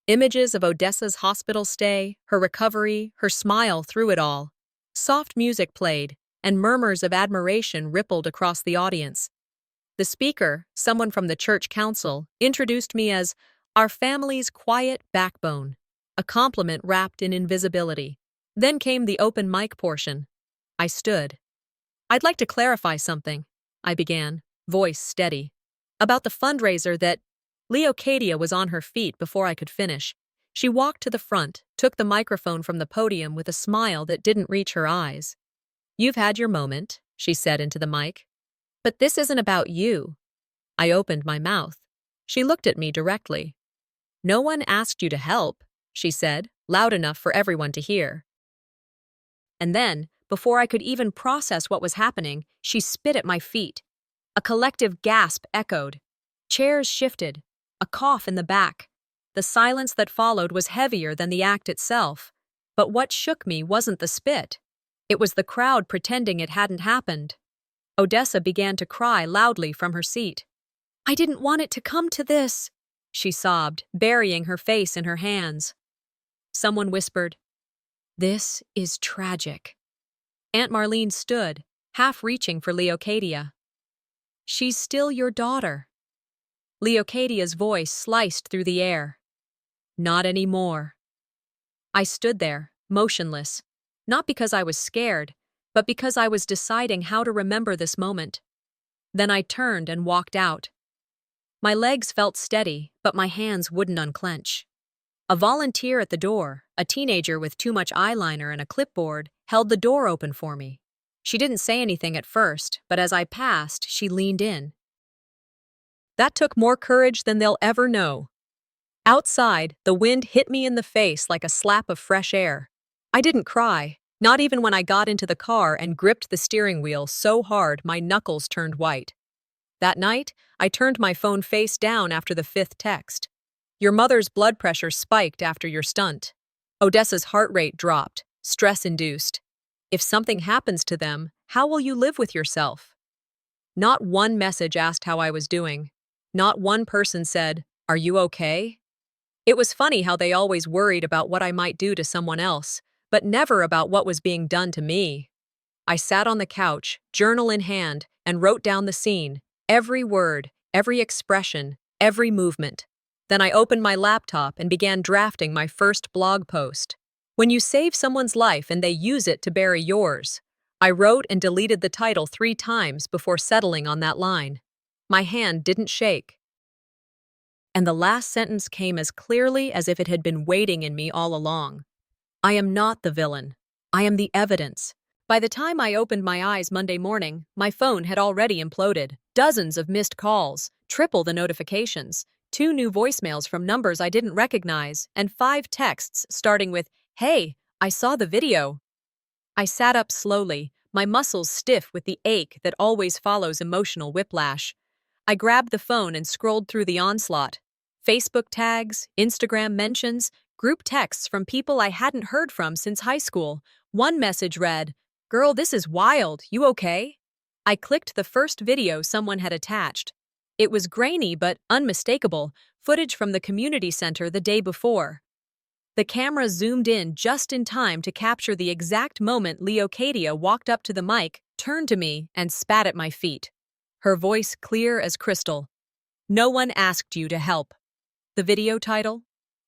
A: Images of Odessa's hospital stay, her recovery, her smile through it all. Soft music played, and murmurs of admiration rippled across the audience. The speaker, someone from the church council, introduced me as our family's quiet backbone, a compliment wrapped in invisibility. Then came the open mic portion. I stood. "I'd like to clarify something," I began, voice steady. "About the fundraiser that—" Leocadia was on her feet before I could finish. She walked to the front, took the microphone from the podium with a smile that didn't reach her eyes. "You've had your moment," she said into the mic. "But this isn't about you." I opened my mouth. She looked at me directly. "No one asked you to help," she said, loud enough for everyone to hear. And then, before I could even process what was happening, she spit at my feet. A collective gasp echoed. Chairs shifted. A cough in the back. The silence that followed was heavier than the act itself. But what shook me wasn't the spit. It was the crowd pretending it hadn't happened. Odessa began to cry loudly from her seat. "I didn't want it to come to this," she sobbed, burying her face in her hands. Someone whispered, "This is tragic." Aunt Marlene stood, half reaching for Leocadia. "She's still your daughter." Leocadia's voice sliced through the air. "Not anymore." I stood there, motionless, not because I was scared, but because I was deciding how to remember this moment. Then I turned and walked out. My legs felt steady, but my hands wouldn't unclench. A volunteer at the door, a teenager with too much eyeliner and a clipboard, held the door open for me. She didn't say anything at first, but as I passed, she leaned in. That took more courage than they'll ever know. Outside, the wind hit me in the face like a slap of fresh air. I didn't cry, not even when I got into the car and gripped the steering wheel so hard my knuckles turned white. That night, I turned my phone face down after the 5th text. Your mother's blood pressure spiked after your stunt. Odessa's heart rate dropped, stress-induced. If something happens to them, how will you live with yourself? Not one message asked how I was doing. Not one person said, "Are you okay?" It was funny how they always worried about what I might do to someone else, but never about what was being done to me. I sat on the couch, journal in hand, and wrote down the scene, every word, every expression, every movement. Then I opened my laptop and began drafting my first blog post. When you save someone's life and they use it to bury yours. I wrote and deleted the title 3 times before settling on that line. My hand didn't shake. And the last sentence came as clearly as if it had been waiting in me all along. I am not the villain. I am the evidence. By the time I opened my eyes Monday morning, my phone had already imploded. Dozens of missed calls, triple the notifications, 2 new voicemails from numbers I didn't recognize, and 5 texts starting with, "Hey, I saw the video." I sat up slowly, my muscles stiff with the ache that always follows emotional whiplash. I grabbed the phone and scrolled through the onslaught. Facebook tags, Instagram mentions, group texts from people I hadn't heard from since high school. One message read, "Girl, this is wild. You okay?" I clicked the first video someone had attached. It was grainy but unmistakable, footage from the community center the day before. The camera zoomed in just in time to capture the exact moment Leocadia walked up to the mic, turned to me, and spat at my feet. Her voice clear as crystal. "No one asked you to help." The video title?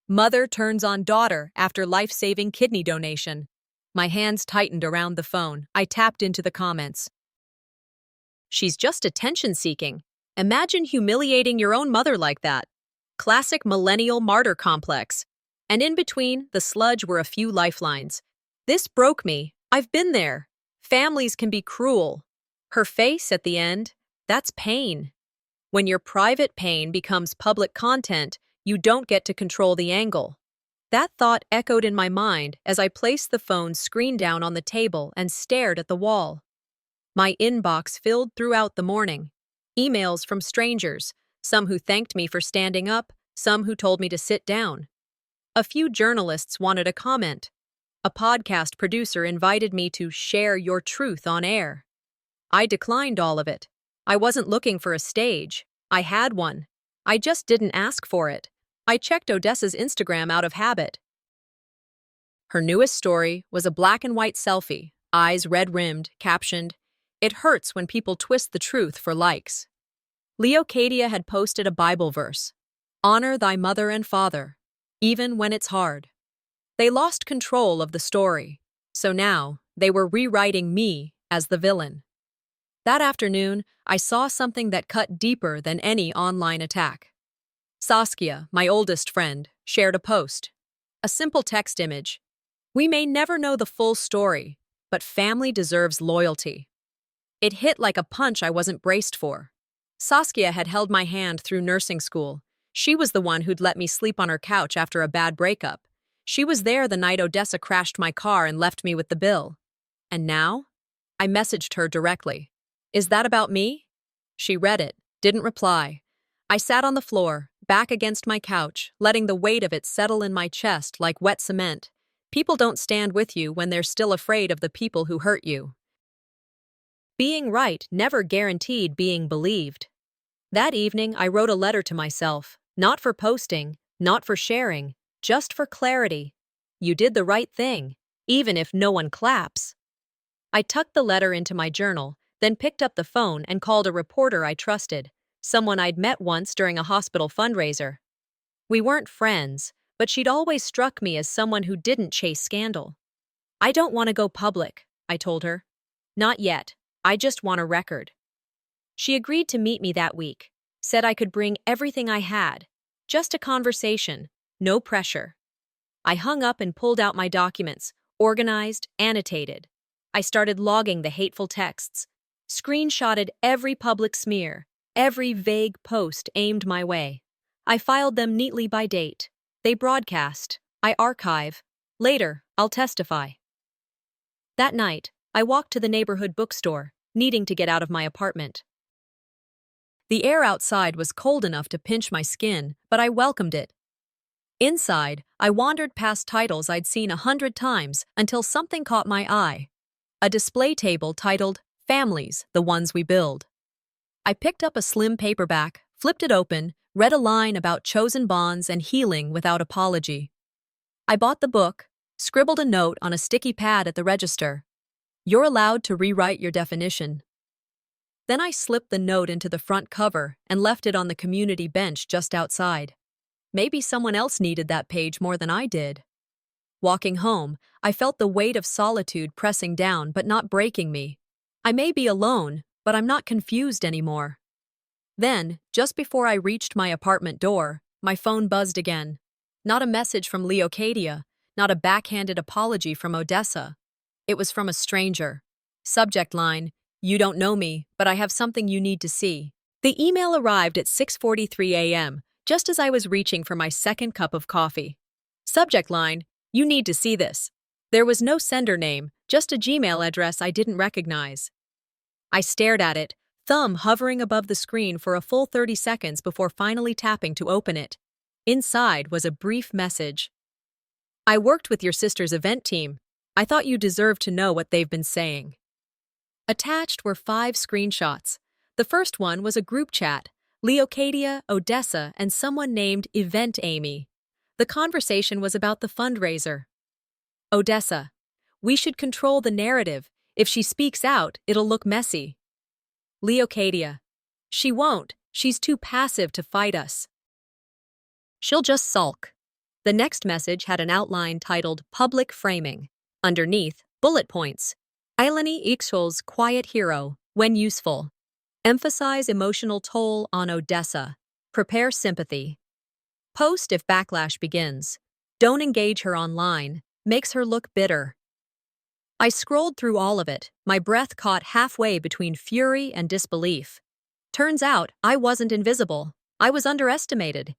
A: "Mother Turns on Daughter After Life-Saving Kidney Donation." My hands tightened around the phone. I tapped into the comments. "She's just attention-seeking. Imagine humiliating your own mother like that. Classic millennial martyr complex." And in between, the sludge were a few lifelines. "This broke me. I've been there. Families can be cruel." Her face at the end, that's pain. When your private pain becomes public content, you don't get to control the angle. That thought echoed in my mind as I placed the phone's screen down on the table and stared at the wall. My inbox filled throughout the morning. Emails from strangers, some who thanked me for standing up, some who told me to sit down. A few journalists wanted a comment. A podcast producer invited me to share your truth on air. I declined all of it. I wasn't looking for a stage. I had one. I just didn't ask for it. I checked Odessa's Instagram out of habit. Her newest story was a black and white selfie, eyes red-rimmed, captioned, "It hurts when people twist the truth for likes." Leocadia had posted a Bible verse, "Honor thy mother and father, even when it's hard." They lost control of the story, so now they were rewriting me as the villain. That afternoon, I saw something that cut deeper than any online attack. Saskia, my oldest friend, shared a post. A simple text image. "We may never know the full story, but family deserves loyalty." It hit like a punch I wasn't braced for. Saskia had held my hand through nursing school. She was the one who'd let me sleep on her couch after a bad breakup. She was there the night Odessa crashed my car and left me with the bill. And now? I messaged her directly. "Is that about me?" She read it, didn't reply. I sat on the floor, back against my couch, letting the weight of it settle in my chest like wet cement. People don't stand with you when they're still afraid of the people who hurt you. Being right never guaranteed being believed. That evening, I wrote a letter to myself, not for posting, not for sharing, just for clarity. You did the right thing, even if no one claps. I tucked the letter into my journal, then picked up the phone and called a reporter I trusted, someone I'd met once during a hospital fundraiser. We weren't friends, but she'd always struck me as someone who didn't chase scandal. "I don't want to go public," I told her. "Not yet. I just want a record." She agreed to meet me that week, said I could bring everything I had. Just a conversation, no pressure. I hung up and pulled out my documents, organized, annotated. I started logging the hateful texts, screenshotted every public smear, every vague post aimed my way. I filed them neatly by date. They broadcast. I archive. Later, I'll testify. That night, I walked to the neighborhood bookstore, needing to get out of my apartment. The air outside was cold enough to pinch my skin, but I welcomed it. Inside, I wandered past titles I'd seen 100 times until something caught my eye. A display table titled, "Families, the Ones We Build." I picked up a slim paperback, flipped it open, read a line about chosen bonds and healing without apology. I bought the book, scribbled a note on a sticky pad at the register. You're allowed to rewrite your definition. Then I slipped the note into the front cover and left it on the community bench just outside. Maybe someone else needed that page more than I did. Walking home, I felt the weight of solitude pressing down but not breaking me. I may be alone, but I'm not confused anymore. Then, just before I reached my apartment door, my phone buzzed again. Not a message from Leocadia, not a backhanded apology from Odessa. It was from a stranger. Subject line, "You don't know me, but I have something you need to see." The email arrived at 6:43 a.m., just as I was reaching for my second cup of coffee. Subject line, "You need to see this." There was no sender name, just a Gmail address I didn't recognize. I stared at it, thumb hovering above the screen for a full 30 seconds before finally tapping to open it. Inside was a brief message. "I worked with your sister's event team. I thought you deserved to know what they've been saying." Attached were 5 screenshots. The first one was a group chat, Leocadia, Odessa, and someone named Event Amy. The conversation was about the fundraiser. Odessa, "We should control the narrative. If she speaks out, it'll look messy." Leocadia, "She won't. She's too passive to fight us. She'll just sulk." The next message had an outline titled Public Framing. Underneath, bullet points. Ailany equals quiet hero, when useful. Emphasize emotional toll on Odessa. Prepare sympathy. Post if backlash begins. Don't engage her online. Makes her look bitter. I scrolled through all of it, my breath caught halfway between fury and disbelief. Turns out, I wasn't invisible. I was underestimated.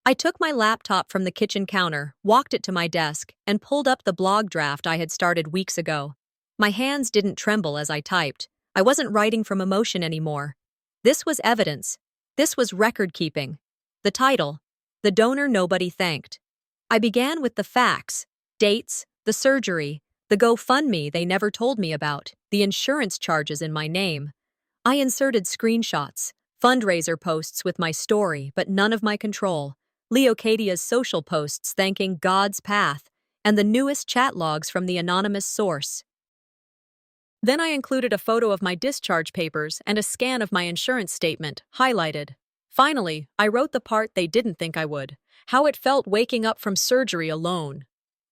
A: I took my laptop from the kitchen counter, walked it to my desk, and pulled up the blog draft I had started weeks ago. My hands didn't tremble as I typed. I wasn't writing from emotion anymore. This was evidence. This was record-keeping. The title, The Donor Nobody Thanked. I began with the facts, dates, the surgery, the GoFundMe they never told me about, the insurance charges in my name. I inserted screenshots, fundraiser posts with my story, but none of my control, Leocadia's social posts thanking God's path, and the newest chat logs from the anonymous source. Then I included a photo of my discharge papers and a scan of my insurance statement, highlighted. Finally, I wrote the part they didn't think I would, how it felt waking up from surgery alone.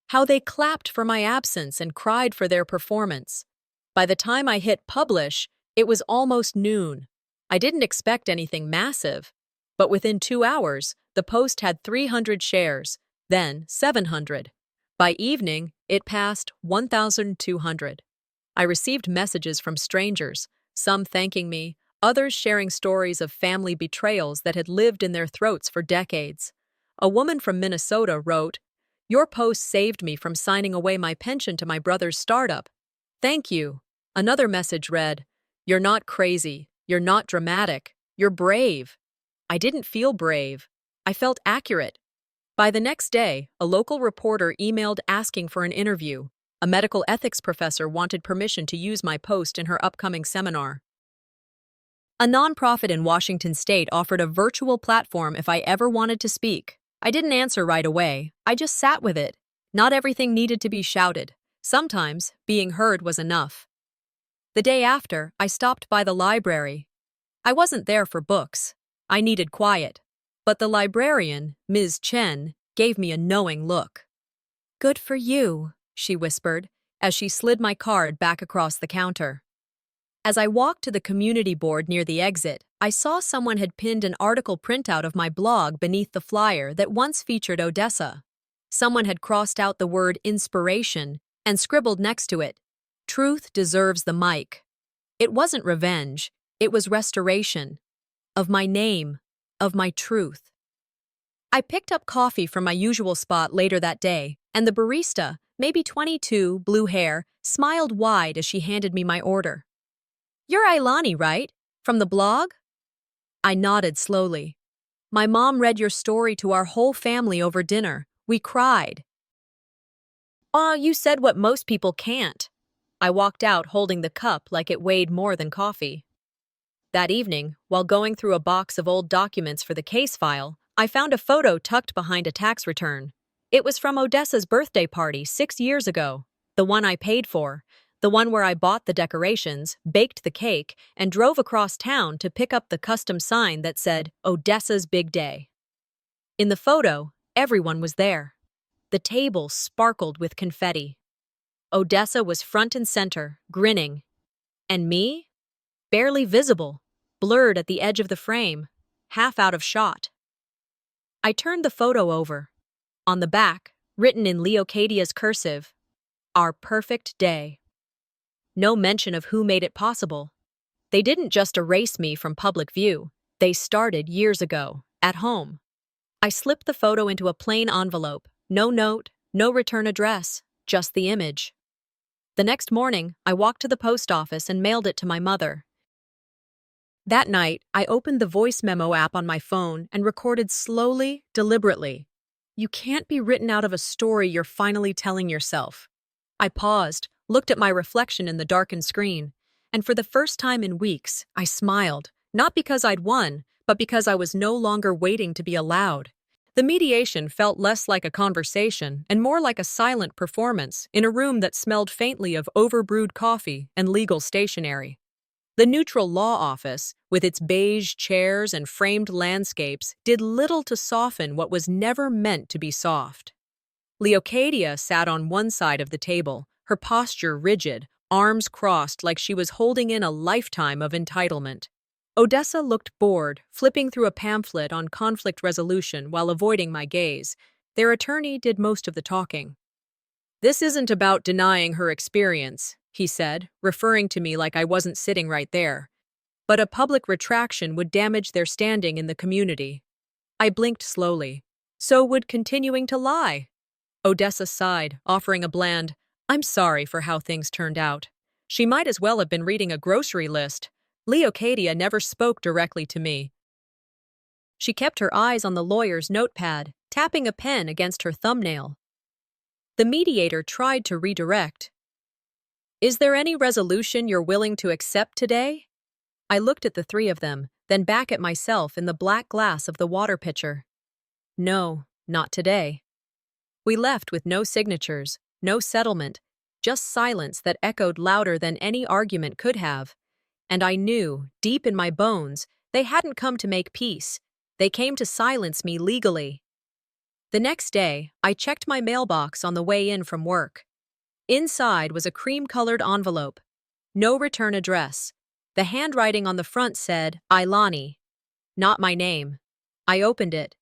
A: How they clapped for my absence and cried for their performance. By the time I hit publish, it was almost noon. I didn't expect anything massive, but within 2 hours, the post had 300 shares, then 700. By evening, it passed 1,200. I received messages from strangers, some thanking me, others sharing stories of family betrayals that had lived in their throats for decades. A woman from Minnesota wrote, "Your post saved me from signing away my pension to my brother's startup. Thank you." Another message read, "You're not crazy. You're not dramatic. You're brave." I didn't feel brave. I felt accurate. By the next day, a local reporter emailed asking for an interview. A medical ethics professor wanted permission to use my post in her upcoming seminar. A nonprofit in Washington state offered a virtual platform if I ever wanted to speak. I didn't answer right away. I just sat with it. Not everything needed to be shouted. Sometimes, being heard was enough. The day after, I stopped by the library. I wasn't there for books. I needed quiet. But the librarian, Ms. Chen, gave me a knowing look. "Good for you," she whispered, as she slid my card back across the counter. As I walked to the community board near the exit, I saw someone had pinned an article printout of my blog beneath the flyer that once featured Odessa. Someone had crossed out the word inspiration and scribbled next to it, "Truth deserves the mic." It wasn't revenge, it was restoration. Of my name, of my truth. I picked up coffee from my usual spot later that day, and the barista, maybe 22, blue hair, smiled wide as she handed me my order. "You're Ailany, right? From the blog?" I nodded slowly. "My mom read your story to our whole family over dinner. We cried." "Aw, you said what most people can't." I walked out holding the cup like it weighed more than coffee. That evening, while going through a box of old documents for the case file, I found a photo tucked behind a tax return. It was from Odessa's birthday party 6 years ago, the one I paid for, the one where I bought the decorations, baked the cake, and drove across town to pick up the custom sign that said, Odessa's Big Day. In the photo, everyone was there. The table sparkled with confetti. Odessa was front and center, grinning. And me? Barely visible, blurred at the edge of the frame, half out of shot. I turned the photo over. On the back, written in Leocadia's cursive, Our perfect day. No mention of who made it possible. They didn't just erase me from public view. They started years ago, at home. I slipped the photo into a plain envelope. No note, no return address, just the image. The next morning, I walked to the post office and mailed it to my mother. That night, I opened the voice memo app on my phone and recorded slowly, deliberately. You can't be written out of a story you're finally telling yourself. I paused, looked at my reflection in the darkened screen, and for the first time in weeks, I smiled, not because I'd won, but because I was no longer waiting to be allowed. The mediation felt less like a conversation and more like a silent performance in a room that smelled faintly of overbrewed coffee and legal stationery. The neutral law office, with its beige chairs and framed landscapes, did little to soften what was never meant to be soft. Leocadia sat on one side of the table, her posture rigid, arms crossed like she was holding in a lifetime of entitlement. Odessa looked bored, flipping through a pamphlet on conflict resolution while avoiding my gaze. Their attorney did most of the talking. This isn't about denying her experience, he said, referring to me like I wasn't sitting right there. But a public retraction would damage their standing in the community. I blinked slowly. So would continuing to lie. Odessa sighed, offering a bland, I'm sorry for how things turned out. She might as well have been reading a grocery list. Leocadia never spoke directly to me. She kept her eyes on the lawyer's notepad, tapping a pen against her thumbnail. The mediator tried to redirect. Is there any resolution you're willing to accept today? I looked at the three of them, then back at myself in the black glass of the water pitcher. No, not today. We left with no signatures, no settlement, just silence that echoed louder than any argument could have. And I knew, deep in my bones, they hadn't come to make peace. They came to silence me legally. The next day, I checked my mailbox on the way in from work. Inside was a cream-colored envelope. No return address. The handwriting on the front said, Ailany. Not my name. I opened it.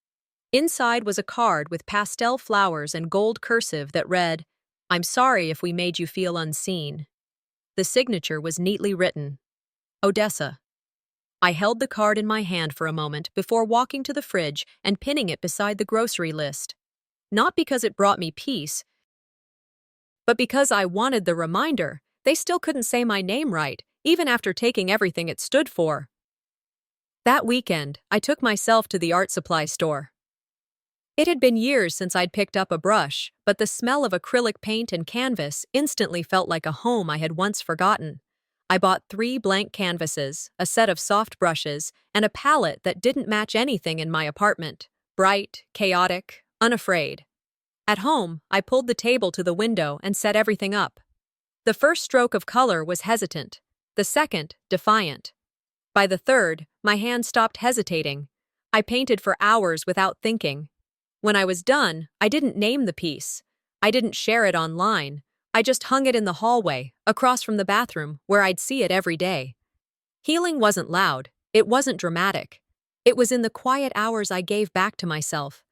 A: Inside was a card with pastel flowers and gold cursive that read, I'm sorry if we made you feel unseen. The signature was neatly written. Odessa. I held the card in my hand for a moment before walking to the fridge and pinning it beside the grocery list. Not because it brought me peace, but because I wanted the reminder. They still couldn't say my name right, even after taking everything it stood for. That weekend, I took myself to the art supply store. It had been years since I'd picked up a brush, but the smell of acrylic paint and canvas instantly felt like a home I had once forgotten. I bought 3 blank canvases, a set of soft brushes, and a palette that didn't match anything in my apartment. Bright, chaotic, unafraid. At home, I pulled the table to the window and set everything up. The first stroke of color was hesitant, the second, defiant. By the third, my hand stopped hesitating. I painted for hours without thinking. When I was done, I didn't name the piece. I didn't share it online. I just hung it in the hallway, across from the bathroom, where I'd see it every day. Healing wasn't loud. It wasn't dramatic. It was in the quiet hours I gave back to myself.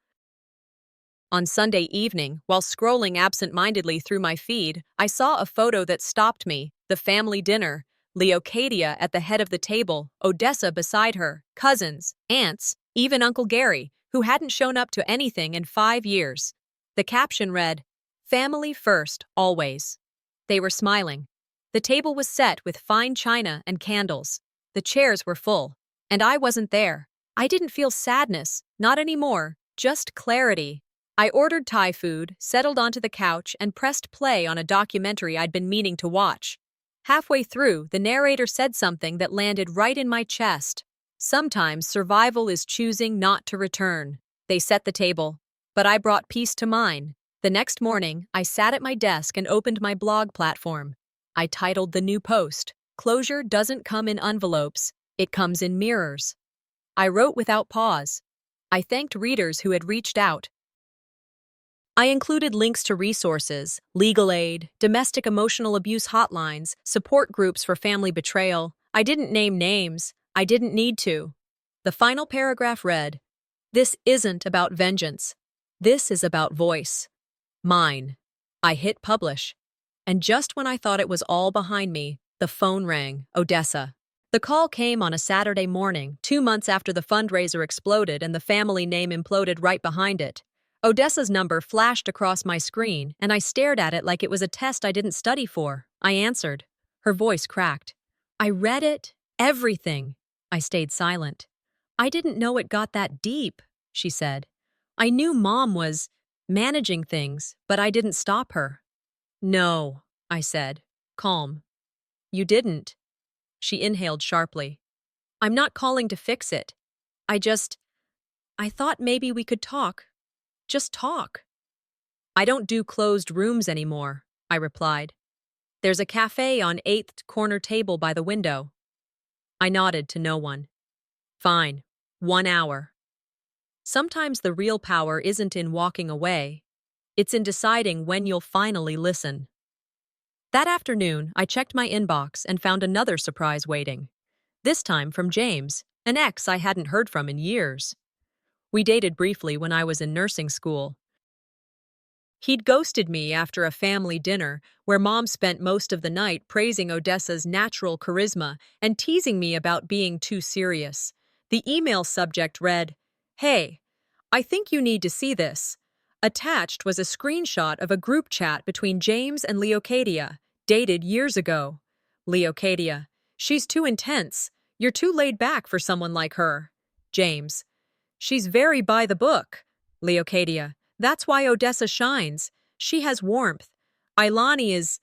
A: On Sunday evening, while scrolling absent-mindedly through my feed, I saw a photo that stopped me, the family dinner. Leocadia at the head of the table, Odessa beside her, cousins, aunts, even Uncle Gary, who hadn't shown up to anything in 5 years. The caption read, Family first, always. They were smiling. The table was set with fine china and candles. The chairs were full. And I wasn't there. I didn't feel sadness, not anymore, just clarity. I ordered Thai food, settled onto the couch, and pressed play on a documentary I'd been meaning to watch. Halfway through, the narrator said something that landed right in my chest. Sometimes survival is choosing not to return. They set the table, but I brought peace to mine. The next morning, I sat at my desk and opened my blog platform. I titled the new post, "Closure doesn't come in envelopes, it comes in mirrors." I wrote without pause. I thanked readers who had reached out. I included links to resources, legal aid, domestic emotional abuse hotlines, support groups for family betrayal. I didn't name names. I didn't need to. The final paragraph read, "This isn't about vengeance. This is about voice. Mine." I hit publish. And just when I thought it was all behind me, the phone rang. Odessa. The call came on a Saturday morning, 2 months after the fundraiser exploded and the family name imploded right behind it. Odessa's number flashed across my screen, and I stared at it like it was a test I didn't study for. I answered. Her voice cracked. "I read it. Everything." I stayed silent. "I didn't know it got that deep," she said. "I knew Mom was managing things, but I didn't stop her." "No," I said, calm. "You didn't." She inhaled sharply. "I'm not calling to fix it. I thought maybe we could talk. Just talk." "I don't do closed rooms anymore," I replied. "There's a cafe on 8th corner table by the window." I nodded to no one. "Fine. 1 hour." Sometimes the real power isn't in walking away. It's in deciding when you'll finally listen. That afternoon, I checked my inbox and found another surprise waiting. This time from James, an ex I hadn't heard from in years. We dated briefly when I was in nursing school. He'd ghosted me after a family dinner where Mom spent most of the night praising Odessa's natural charisma and teasing me about being too serious. The email subject read, "Hey, I think you need to see this." Attached was a screenshot of a group chat between James and Leocadia, dated years ago. Leocadia: "She's too intense. You're too laid back for someone like her." James: "She's very by the book." Leocadia: "That's why Odessa shines. She has warmth. Ailany is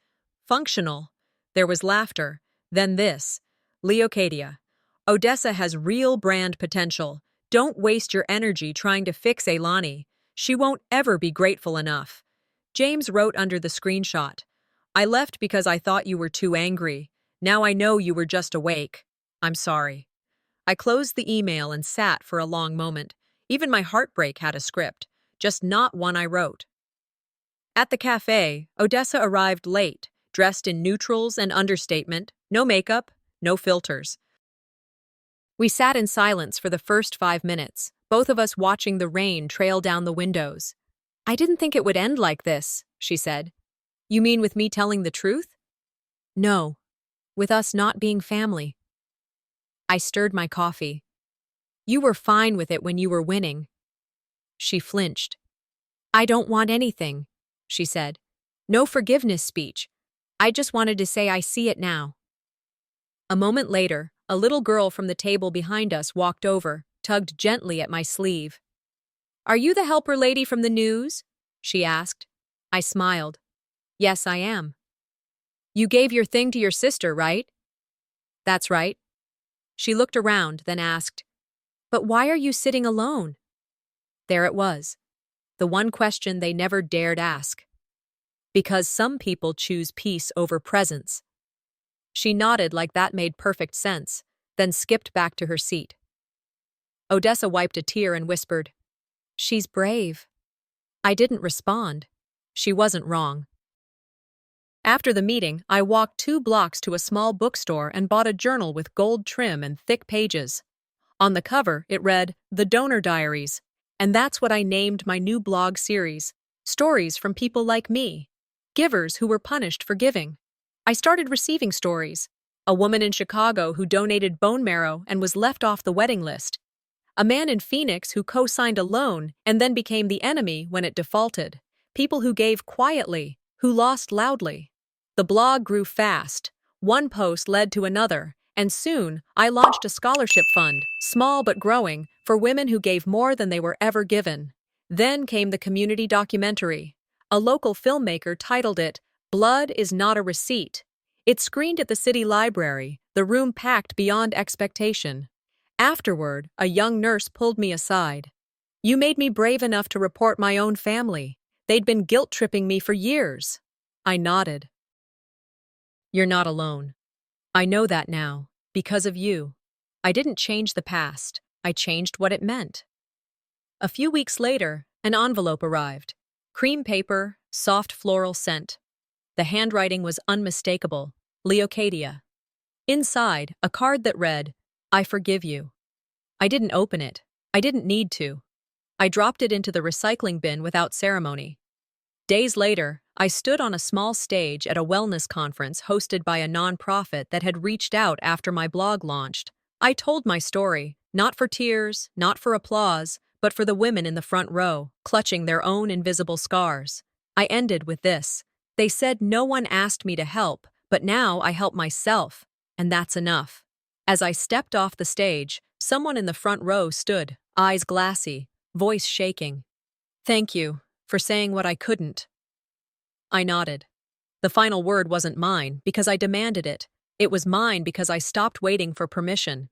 A: functional." There was laughter. Then this. Leocadia: "Odessa has real brand potential. Don't waste your energy trying to fix Ailany. She won't ever be grateful enough." James wrote under the screenshot, "I left because I thought you were too angry. Now I know you were just awake. I'm sorry." I closed the email and sat for a long moment. Even my heartbreak had a script, just not one I wrote. At the cafe, Odessa arrived late, dressed in neutrals and understatement, no makeup, no filters. We sat in silence for the first 5 minutes, both of us watching the rain trail down the windows. "I didn't think it would end like this," she said. "You mean with me telling the truth?" "No, with us not being family." I stirred my coffee. "You were fine with it when you were winning." She flinched. "I don't want anything," she said. "No forgiveness speech. I just wanted to say I see it now." A moment later, a little girl from the table behind us walked over, tugged gently at my sleeve. "Are you the helper lady from the news?" she asked. I smiled. "Yes, I am." "You gave your thing to your sister, right?" "That's right." She looked around, then asked, "But why are you sitting alone?" There it was, the one question they never dared ask. "Because some people choose peace over presence." She nodded like that made perfect sense, then skipped back to her seat. Odessa wiped a tear and whispered, "She's brave." I didn't respond. She wasn't wrong. After the meeting, I walked 2 blocks to a small bookstore and bought a journal with gold trim and thick pages. On the cover, it read, "The Donor Diaries," and that's what I named my new blog series, stories from people like me, givers who were punished for giving. I started receiving stories. A woman in Chicago who donated bone marrow and was left off the wedding list. A man in Phoenix who co-signed a loan and then became the enemy when it defaulted. People who gave quietly, who lost loudly. The blog grew fast. One post led to another, and soon I launched a scholarship fund, small but growing, for women who gave more than they were ever given. Then came the community documentary. A local filmmaker titled it, "Blood is Not a Receipt." It screened at the city library, the room packed beyond expectation. Afterward, a young nurse pulled me aside. "You made me brave enough to report my own family. They'd been guilt-tripping me for years." I nodded. "You're not alone. I know that now, because of you. I didn't change the past. I changed what it meant." A few weeks later, an envelope arrived. Cream paper, soft floral scent. The handwriting was unmistakable. Leocadia. Inside, a card that read, "I forgive you." I didn't open it. I didn't need to. I dropped it into the recycling bin without ceremony. Days later, I stood on a small stage at a wellness conference hosted by a nonprofit that had reached out after my blog launched. I told my story, not for tears, not for applause, but for the women in the front row, clutching their own invisible scars. I ended with this. "They said no one asked me to help, but now I help myself, and that's enough." As I stepped off the stage, someone in the front row stood, eyes glassy, voice shaking. "Thank you for saying what I couldn't." I nodded. The final word wasn't mine because I demanded it. It was mine because I stopped waiting for permission.